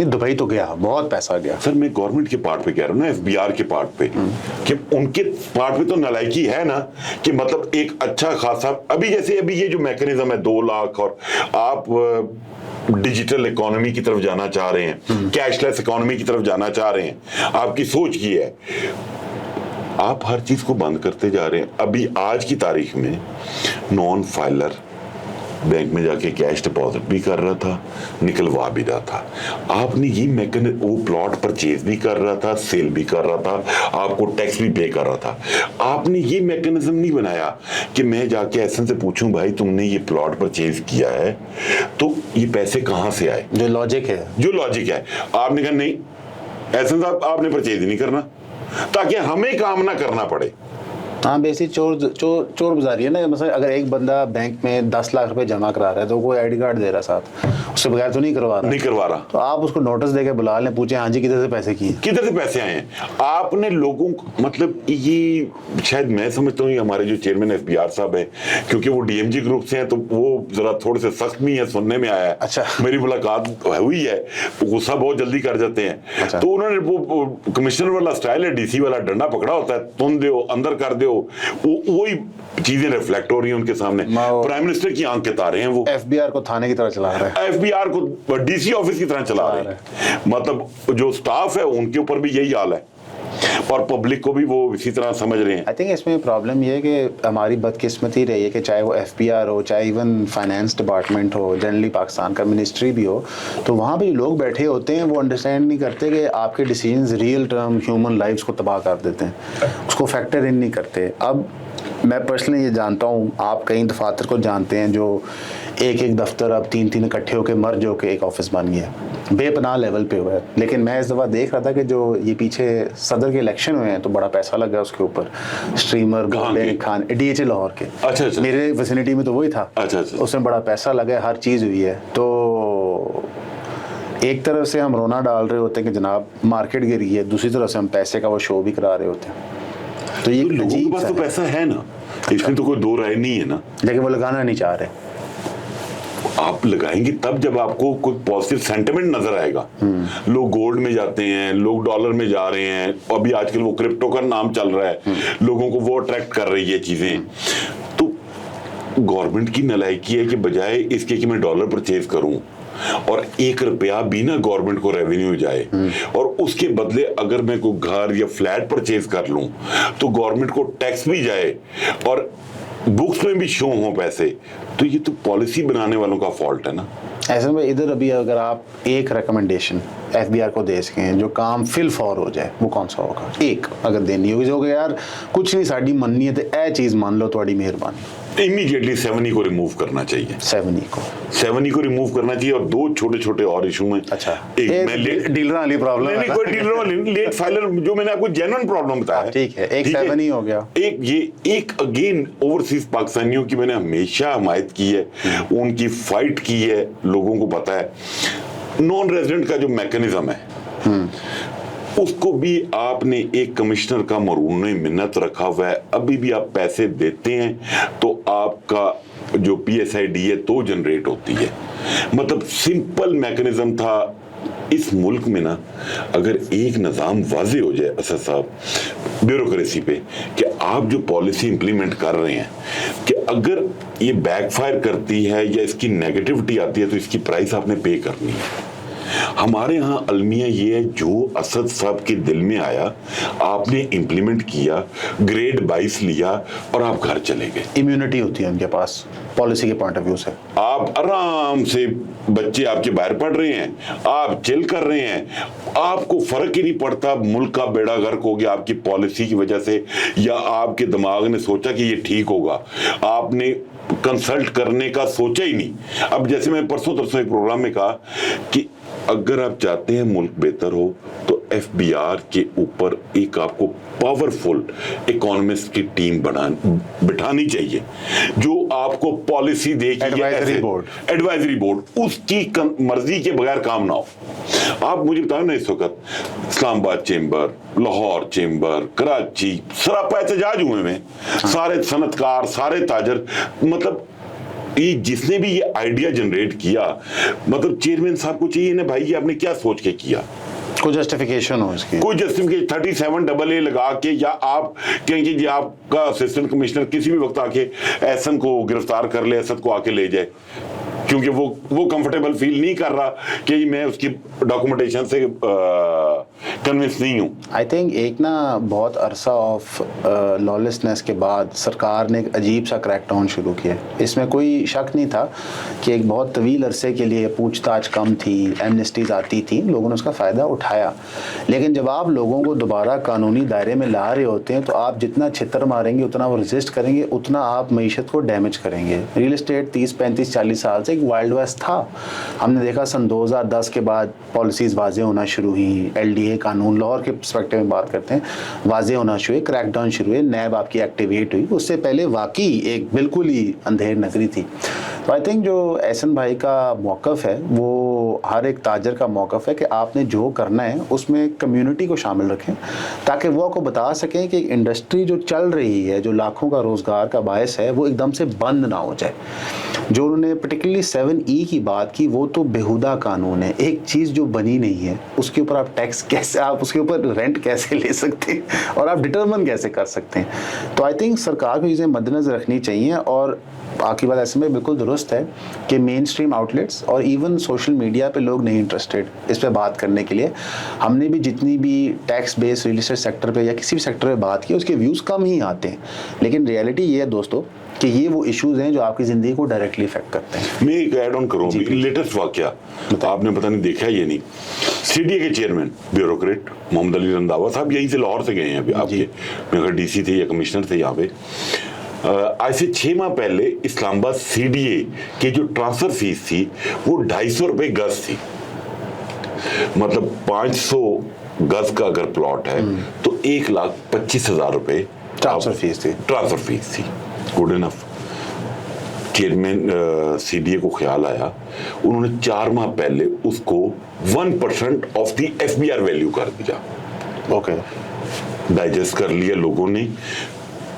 [SPEAKER 1] दुबई तो गया, बहुत पैसा गया।
[SPEAKER 2] सर मैं गवर्नमेंट के पार्ट पे कह रहा हूँ ना, FBR के पार्ट पे, कि उनके पार्ट पे तो नालायकी है ना कि मतलब एक अच्छा खासा अभी ये जो मैकेनिज्म है 2 लाख और आप डिजिटल इकोनॉमी की तरफ जाना चाह रहे हैं, कैशलेस इकोनॉमी की तरफ जाना चाह रहे हैं, आपकी सोच की है, आप हर चीज को बंद करते जा रहे हैं। अभी आज की तारीख में नॉन फाइलर बैंक में जाके कैश डिपॉजिट भी कर रहा था, निकलवा भी रहा था। आपने ये मैकेनिज्म, वो प्लॉट परचेज भी कर रहा था, सेल भी कर रहा था, आपको टैक्स भी पे कर रहा था। आपने ये मैकेनिज्म नहीं बनाया कि मैं जाके एहसन से पूछूं भाई तुमने ये प्लॉट परचेज किया है तो ये पैसे कहां से आए।
[SPEAKER 1] जो लॉजिक है
[SPEAKER 2] आपने कहा नहीं एहसन साहब आपने परचेज ही नहीं करना ताकि हमें काम ना करना पड़े।
[SPEAKER 1] हाँ, बेसिक चोर बाजारी है ना। मतलब अगर एक बंदा बैंक में 10 लाख रुपए जमा करा रहा है तो कोई आईडी कार्ड दे रहा है साथ, उससे बगैर तो नहीं करवा रहा। तो आप उसको नोटिस देके बुला लें, पूछे हाँ जी किधर से पैसे किए,
[SPEAKER 2] किधर से पैसे आए हैं आपने लोगों को। मतलब ये शायद मैं समझता हूँ हमारे जो चेयरमैन एफबीआर साहब है, क्योंकि वो डीएमजी ग्रुप से हैं तो वो जरा थोड़े से सख्त भी है, सुनने में आया है।
[SPEAKER 1] अच्छा।
[SPEAKER 2] मेरी मुलाकात हुई है, गुस्सा बहुत जल्दी कर जाते हैं।
[SPEAKER 1] अच्छा।
[SPEAKER 2] तो उन्होंने वो कमिश्नर वाला स्टाइल है, डीसी वाला डंडा पकड़ा होता है, तुम दो अंदर कर दो, वही चीजें रिफ्लेक्ट हो रही हैं उनके सामने। प्राइम मिनिस्टर की आंख के तारे हैं वो।
[SPEAKER 1] एफबीआर को थाने की तरह चला रहा है,
[SPEAKER 2] एफबीआर को डीसी ऑफिस की तरह चला रहे हैं। मतलब जो स्टाफ है उनके ऊपर भी यही हाल है और पब्लिक को भी वो इसी तरह समझ रहे हैं।
[SPEAKER 1] आई थिंक इसमें प्रॉब्लम ये है कि हमारी बदकिस्मती रही है कि चाहे वो एफबीआर हो, चाहे इवन फाइनेंस डिपार्टमेंट हो, जनरली पाकिस्तान का मिनिस्ट्री भी हो, तो वहाँ पे जो लोग बैठे होते हैं वो अंडरस्टैंड नहीं करते कि आपके decisions real term human lifes को तबाह कर देते हैं, उसको फैक्टर इन नहीं करते। अब मैं पर्सनली ये जानता हूँ, आप कई दफातर को जानते हैं जो एक दफ्तर अब 3 इकट्ठे होकर मर्ज होकर एक ऑफिस बन गया, बेपनाह लेवल पे हुआ है। लेकिन मैं इस दफ़ा देख रहा था कि जो ये पीछे सदर के इलेक्शन हुए हैं तो बड़ा पैसा लगा उसके ऊपर, streamer golden Khan DHA Lahore के।
[SPEAKER 2] अच्छा।
[SPEAKER 1] मेरे विसिनिटी में तो वही था।
[SPEAKER 2] अच्छा।
[SPEAKER 1] उसमें बड़ा पैसा लगा, हर चीज़ हुई है। तो एक तरफ से हम रोना डाल रहे होते हैं कि जनाब मार्केट गिरी है, दूसरी तरफ से हम पैसे का वो शो भी करा रहे होते हैं। तो ये
[SPEAKER 2] लोगों के पास तो पैसा है ना, इसमें तो कोई दो राय नहीं है ना,
[SPEAKER 1] लेकिन वो लगाना नहीं चाह रहे।
[SPEAKER 2] आप लगाएंगे तब जब आपको कोई पॉजिटिव सेंटिमेंट नजर आएगा। लोग गोल्ड में जाते हैं, लोग डॉलर में जा रहे हैं, अभी आजकल वो क्रिप्टो का नाम चल रहा है, लोगों को वो अट्रैक्ट कर रही है चीजें। तो गवर्नमेंट की नालायकी है कि बजाय इसके कि मैं डॉलर परचेज करूं और 1 रुपया भी ना गवर्नमेंट को रेवेन्यू जाए और उसके बदले अगर मैं कोई घर या फ्लैट परचेज कर लूं तो गवर्नमेंट को टैक्स भी जाए और बुक्स में भी शो हो पैसे, तो ये तो पॉलिसी बनाने वालों का फॉल्ट है ना।
[SPEAKER 1] ऐसे में इधर अभी अगर आप एक रिकमेंडेशन एफबीआर को दे सकें जो काम फिल फॉर हो जाए, वो कौन सा होगा? एक अगर देनी होगी जो यार कुछ नहीं साड़ी मननी है तो ए चीज मान लो, थोड़ी मेहरबानी।
[SPEAKER 2] इमीडिएटली 7E को रिमूव करना चाहिए। 7E को रिमूव करना चाहिए और 2 छोटे और इशू में।
[SPEAKER 1] अच्छा,
[SPEAKER 2] एक मैं
[SPEAKER 1] डीलर वाली प्रॉब्लम
[SPEAKER 2] नहीं, कोई डीलर वाली लेट फाइलर जो मैंने आपको जेन्युइन प्रॉब्लम बताया,
[SPEAKER 1] ठीक है, एक 7E हो गया।
[SPEAKER 2] एक अगेन ओवरसीज पाकिस्तानियों की मैंने हमेशा हमायत की है, उनकी फाइट की है, लोगों को पता है। नॉन रेजिडेंट का जो मैकेनिज्म है उसको भी आपने एक कमिश्नर का मरून मिन्नत रखा हुआ है, अभी भी आप पैसे देते हैं तो आपका जो PSID है तो जनरेट होती है। मतलब सिंपल मैकेनिज्म था इस मुल्क में ना। अगर एक निज़ाम वाजे हो जाए असद साहब ब्यूरोक्रेसी पे कि आप जो पॉलिसी इंप्लीमेंट कर रहे हैं कि अगर ये बैकफायर करती है या इसकी नेगेटिविटी आती है तो इसकी प्राइस आपने पे करनी है। हमारे यहाँ अलमिया ये है, जो असद साहब के दिल में आया आपने इंप्लीमेंट किया, ग्रेड 22 लिया और आप घर चले गए।
[SPEAKER 1] इम्यूनिटी होती है उनके पास पॉलिसी के पॉइंट ऑफ व्यू से।
[SPEAKER 2] आप आराम से, बच्चे आपके बाहर पढ़ रहे हैं, आप चिल कर रहे हैं, आपको फर्क ही नहीं पड़ता मुल्क का बेड़ा गर्क हो गया आपकी पॉलिसी की वजह से, या आपके दिमाग ने सोचा कि ये ठीक होगा, आपने कंसल्ट करने का सोचा ही नहीं। अब जैसे मैं परसों तरसों एक प्रोग्राम में कहा कि अगर आप चाहते हैं मुल्क बेहतर हो तो एफबीआर के ऊपर एक आपको पावरफुल इकोनॉमिस्ट की टीम बिठानी चाहिए जो आपको पॉलिसी देगी। एडवाइजरी बोर्ड उसकी मर्जी के बगैर काम ना हो। आप मुझे बताओ ना, इस वक्त इस्लामाबाद चेंबर, लाहौर चेंबर, कराची सरापा एहतजाज हुए में, सारे सनतकार, सारे ताजर, मतलब ये जिसने भी ये आइडिया जनरेट किया, मतलब चेयरमैन साहब को चाहिए ना भाई, ये आपने क्या सोच के किया,
[SPEAKER 1] कोई जस्टिफिकेशन हो इसकी,
[SPEAKER 2] कोई जस्टिफिकेशन 37AA लगा के, या आप कहेंगे जी आपका असिस्टेंट कमिश्नर किसी भी वक्त आके एहसन को गिरफ्तार कर ले, असद को आके ले जाए, क्योंकि वो कंफर्टेबल फील नहीं कर रहा कि मैं उसकी डॉक्यूमेंटेशन से कन्विंस नहीं हूं।
[SPEAKER 1] आई थिंक एक ना बहुत अरसा ऑफ लॉलेसनेस के बाद सरकार ने एक अजीब सा क्रैकडाउन शुरू किया। इसमें कोई शक नहीं था कि एक बहुत तवील अरसे के लिए पूछताछ कम थी, एमनेस्टीज आती थी, लोगों ने उसका फ़ायदा उठाया। लेकिन जब आप लोगों को दोबारा कानूनी दायरे में ला रहे होते हैं तो आप जितना छितर मारेंगे, उतना वो रजिस्ट करेंगे, उतना आप मीशत को डैमेज करेंगे। रियल एस्टेट 30, 35, 40 साल से वाइल्ड वेस्ट था। हमने देखा सन 2010 के बाद पॉलिसीज़ वाजे होना शुरू हुई, LDA ये कानून लाहौर के पर्सपेक्टिव में बात करते हैं, वाजे होना शुरू हुए, क्रैकडाउन शुरू हुए, नैब आपकी एक्टिवेट हुई। उससे पहले वाकई एक बिल्कुल ही अंधेर नगरी थी। तो आई थिंक जो एहसन भाई का मौक़िफ़ है वो हर एक ताजर का मौक़िफ़ है कि आपने जो करना है उसमें कम्युनिटी को शामिल रखें, ताकि वो आपको बता सकें कि एक इंडस्ट्री जो चल रही है, जो लाखों का रोज़गार का बायस है, वो एकदम से बंद ना हो जाए। जो उन्होंने पर्टिकुलरली 7E की बात की, वो तो बेहुदा कानून है। एक चीज़ जो बनी नहीं है उसके ऊपर आप टैक्स कैसे, आप उसके ऊपर रेंट कैसे ले सकते हैं और आप डिटरमिन कैसे कर सकते हैं। तो आई थिंक सरकार को चीज़ें मद्देनज़र रखनी चाहिए। और बाकी बात ऐसे में बिल्कुल दुरुस्त है कि मेन स्ट्रीम आउटलेट्स और इवन सोशल मीडिया पे लोग नहीं इंटरेस्टेड इस पे बात करने के लिए। हमने भी जितनी भी tax based real estate sector पे या किसी भी सेक्टर पे बात की, उसके व्यूज़ कम ही आते हैं। लेकिन रियलिटी ये है दोस्तों कि ये वो इश्यूज़ हैं जो आपकी ज़िंदगी को डायरेक्टली इफेक्ट करते हैं।
[SPEAKER 2] मैं एक ऐड ऑन करूँ, लेटेस्ट वाकया आपने पता नहीं देखा है ये नहीं, सीडीए के चेयरमैन ब्यूरोक्रेट मोहम्मद अली रंधावा साहब यहीं से लाहौर से गए हैं अभी आपके, मेरे डीसी थे या कमिश्नर थे यहाँ पे। आज से 6 माह पहले इस्लामाबाद सीडीए की जो ट्रांसफर फीस थी वो 250 रुपए गज थी। मतलब 500 गज का अगर प्लॉट है तो 1,25,000 रुपए
[SPEAKER 1] ट्रांसफर फीस थी।
[SPEAKER 2] Good enough. चेयरमैन सीडीए को ख्याल आया, उन्होंने 4 माह पहले उसको 1% ऑफ द एफबीआर वैल्यू कर दिया।
[SPEAKER 1] ओके,
[SPEAKER 2] डाइजेस्ट कर लिया लोगों ने।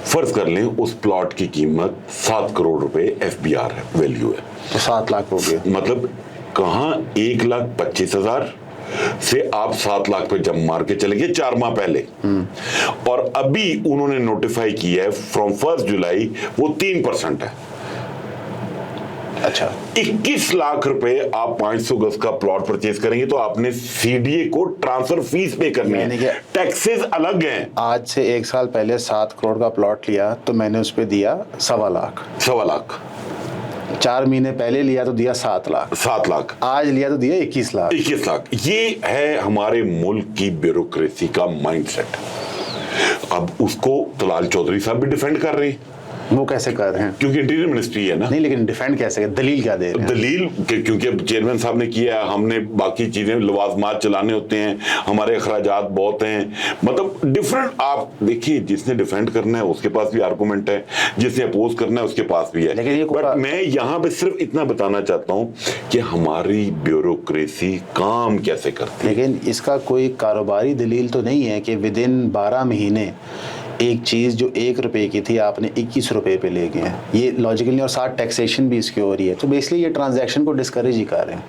[SPEAKER 2] फर्ज कर लें उस प्लॉट की कीमत 7 करोड़ रुपए एफबीआर वैल्यू है,
[SPEAKER 1] तो 7 लाख हो गया।
[SPEAKER 2] मतलब कहाँ 1,25,000 से आप 7 लाख पे जम मार के चले गए 4 माह पहले। और अभी उन्होंने नोटिफाई किया है फ्रॉम 1 जुलाई वो 3% है।
[SPEAKER 1] अच्छा,
[SPEAKER 2] 21 लाख रुपए आप 500 गज का प्लॉट परचेज करेंगे तो आपने सीडीए को ट्रांसफर फीस पे करनी है, टैक्सेस अलग हैं।
[SPEAKER 1] आज से 1 साल पहले 7 करोड़ का प्लॉट लिया तो मैंने उस पे दिया 1.25 लाख।
[SPEAKER 2] 1.25 लाख
[SPEAKER 1] 4 महीने पहले लिया तो दिया 7 लाख।
[SPEAKER 2] 7 लाख
[SPEAKER 1] आज लिया तो दिया 21 लाख।
[SPEAKER 2] 21 लाख। ये है हमारे मुल्क की ब्यूरोक्रेसी का माइंडसेट। अब उसको तलाल चौधरी साहब भी डिफेंड कर रहे हैं।
[SPEAKER 1] वो कैसे कर रहे हैं?
[SPEAKER 2] क्योंकि इंटीरियर मिनिस्ट्री है ना।
[SPEAKER 1] नहीं, लेकिन डिफेंड कैसे, दलील क्या दे रहे हैं?
[SPEAKER 2] दलील क्योंकि अब चेयरमैन साहब ने किया, हमने बाकी चीजें लवाजमात चलाने होते हैं, हमारे अखराजात बहुत हैं, मतलब डिफरेंट। आप देखिए, जिसने डिफेंड करना है उसके पास भी आर्गूमेंट है, जिसने अपोज करना है उसके पास भी है। बट मैं यहाँ पे सिर्फ इतना बताना चाहता हूँ कि हमारी ब्यूरोक्रेसी काम कैसे करती है।
[SPEAKER 1] लेकिन इसका कोई कारोबारी दलील तो नहीं है कि विद इन 12 महीने एक चीज़ जो 1 रुपए की थी आपने 21 रुपए पे ले गए हैं। ये लॉजिकल नहीं, और साथ टैक्सेशन भी इसकी हो रही है। तो बेसिकली ये ट्रांजैक्शन को डिस्करेज ही कर रहे हैं,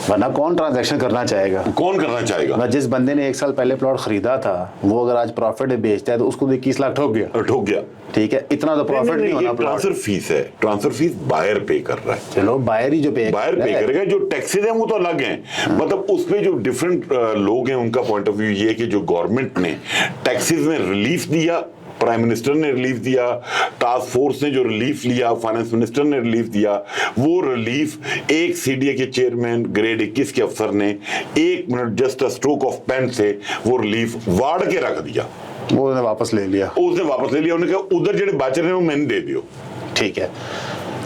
[SPEAKER 1] वरना कौन ट्रांजैक्शन करना चाहेगा?
[SPEAKER 2] कौन करना चाहेगा?
[SPEAKER 1] जिस बंदे ने 1 साल पहले प्लॉट खरीदा था वो अगर आज प्रॉफिट में बेचता है तो उसको 21 लाख ठोक गया। ठीक है, इतना तो प्रॉफिट नहीं होना।
[SPEAKER 2] ट्रांसफर फीस है, ट्रांसफर फीस बायर पे कर रहा है।
[SPEAKER 1] चलो, बायर ही जो
[SPEAKER 2] बायर पे करेगा, जो टैक्सेस हैं वो तो अलग हैं। मतलब उसमें जो डिफरेंट लोग हैं उनका पॉइंट ऑफ व्यू ये है कि जो गवर्नमेंट ने टैक्सेस में रिलीफ दिया, प्राइम मिनिस्टर ने रिलीफ दिया, टास्क फोर्स ने जो रिलीफ लिया, फाइनेंस मिनिस्टर ने रिलीफ दिया, वो रिलीफ एक सीडीए के चेयरमैन ग्रेड 21 के अफसर ने 1 minute just a stroke of pen से वो रिलीफ वाड़ के रख दिया।
[SPEAKER 1] वो उसने वापस ले लिया।
[SPEAKER 2] उन्होंने कहा उधर जो बच रहे हैं वो मैंने दे दियो।
[SPEAKER 1] ठीक है,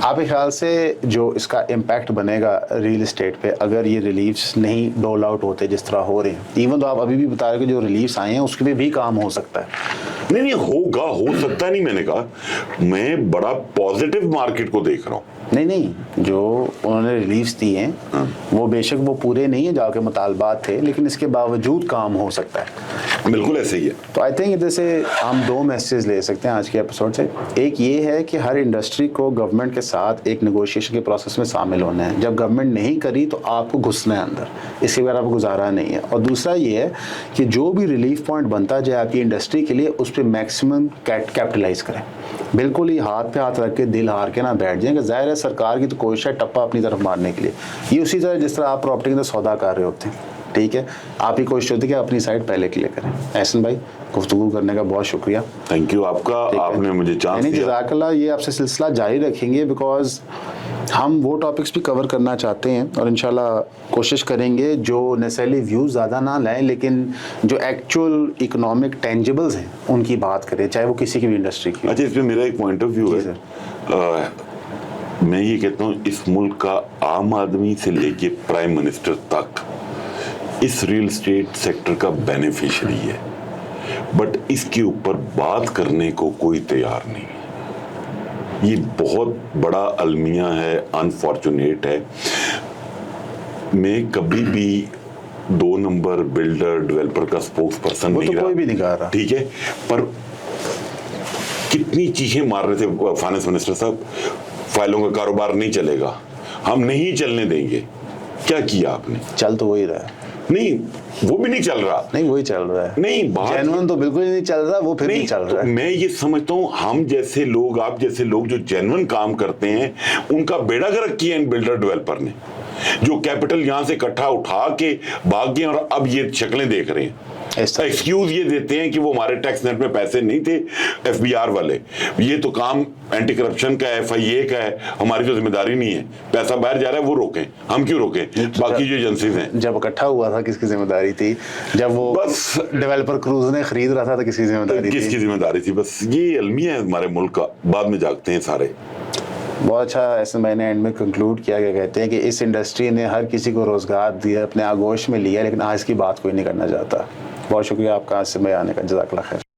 [SPEAKER 1] आपके ख्याल से जो इसका इम्पैक्ट बनेगा रियल एस्टेट पे अगर ये रिलीफ्स नहीं डोल आउट होते जिस तरह हो रहे हैं, इवन तो आप अभी भी बता रहे हो कि जो रिलीफ्स आए हैं उसके भी काम हो सकता है?
[SPEAKER 2] नहीं होगा, हो सकता नहीं। मैंने कहा मैं बड़ा पॉजिटिव मार्केट को देख रहा हूँ।
[SPEAKER 1] नहीं, जो उन्होंने रिलीफ्स दिए हैं वो बेशक वो पूरे नहीं है जो के मुतालबात थे, लेकिन इसके बावजूद काम हो सकता है।
[SPEAKER 2] बिल्कुल ऐसे ही है।
[SPEAKER 1] तो आई थिंक इधर से हम 2 मैसेज ले सकते हैं आज के एपिसोड से। एक ये है कि हर इंडस्ट्री को गवर्नमेंट के साथ एक नेगोशिएशन के प्रोसेस में शामिल होना है। जब गवर्नमेंट नहीं करी तो आपको घुसना है अंदर, इसके बगैर आपको गुजारा नहीं है। और दूसरा ये है कि जो भी रिलीफ पॉइंट बनता जाए आपकी इंडस्ट्री के लिए उस पर मैक्सिमम कैपिटलाइज करें। बिल्कुल ही हाथ पे हाथ रख के दिल हार के ना बैठ जाएं। जाहिर है सरकार की तो कोशिश है टप्पा अपनी तरफ मारने के लिए। ये उसी तरह जिस तरह आप प्रॉपर्टी के अंदर सौदा कर रहे होते हैं, ठीक है, आप ही कोशिश होती है कि अपनी साइड पहले क्लियर करें। एहसन भाई, गुफ्तगू करने का बहुत शुक्रिया।
[SPEAKER 2] थैंक यू आपका, आपने मुझे चांस दिया।
[SPEAKER 1] जज़ाकल्लाह। ये आपसे सिलसिला जारी रखेंगे बिकॉज हम वो टॉपिक्स भी कवर करना चाहते हैं और इंशाल्लाह कोशिश करेंगे जो नेसेसरली व्यूज़ ज़्यादा ना लाएं लेकिन जो एक्चुअल इकोनॉमिक टेंजिबल्स हैं उनकी बात करें, चाहे वो किसी की भी इंडस्ट्री की।
[SPEAKER 2] अच्छा, इसमें मेरा एक पॉइंट ऑफ व्यू है। मैं ये कहता हूँ इस मुल्क का आम आदमी से लेके प्राइम मिनिस्टर तक इस रियल एस्टेट सेक्टर का बेनिफिशियरी है, बट इसके ऊपर बात करने को कोई तैयार नहीं है। ये बहुत बड़ा अलमिया है, अनफॉर्चुनेट है। मैं कभी भी 2 नंबर बिल्डर डेवलपर का स्पोक्स पर्सन नहीं रहा,
[SPEAKER 1] कोई भी नहीं कह रहा,
[SPEAKER 2] ठीक है, पर कितनी चीखें मार रहे थे फाइनेंस मिनिस्टर साहब, फाइलों का कारोबार नहीं चलेगा, हम नहीं चलने देंगे। क्या किया आपने?
[SPEAKER 1] चल तो वही रहा है।
[SPEAKER 2] नहीं, वो भी नहीं चल रहा।
[SPEAKER 1] नहीं, वही चल रहा है।
[SPEAKER 2] नहीं, बात
[SPEAKER 1] जेन्युइन तो बिल्कुल ही नहीं चल रहा, वो फिर भी चल रहा है।
[SPEAKER 2] तो मैं ये समझता हूँ हम जैसे लोग, आप जैसे लोग जो जेन्युइन काम करते हैं, उनका बेड़ा गर्क किया इन बिल्डर डेवलपर ने, जो कैपिटल यहां से इकट्ठा उठा के भाग गए और अब ये शक्लें देख रहे हैं। एक्सक्यूज ये देते हैं कि वो हमारे टैक्स नेट में पैसे नहीं थे, एफबीआर वाले, ये तो काम एंटी करप्शन का है, FIA का है, हमारी तो जिम्मेदारी नहीं है, पैसा बाहर जा रहा है, वो रोकें, हम क्यों रोकें? बाकी जो एजेंसीज हैं,
[SPEAKER 1] जब इकट्ठा हुआ था किसकी जिम्मेदारी थी? जब वो
[SPEAKER 2] बस
[SPEAKER 1] डेवलपर क्रूज ने खरीद रहा था तो किसकी जिम्मेदारी थी?
[SPEAKER 2] किसकी जिम्मेदारी थी? बस ये अलमिया है हमारे मुल्क का, बाद में जागते हैं सारे।
[SPEAKER 1] बहुत अच्छा ऐसे मैंने एंड में कंक्लूड किया कि कहते हैं कि इस इंडस्ट्री ने हर किसी को रोजगार दिया, अपने आगोश में लिया, लेकिन आज की बात कोई नहीं करना चाहता। बहुत शुक्रिया आपका आज से मैं आने का, जज़ाकल्लाह खैर।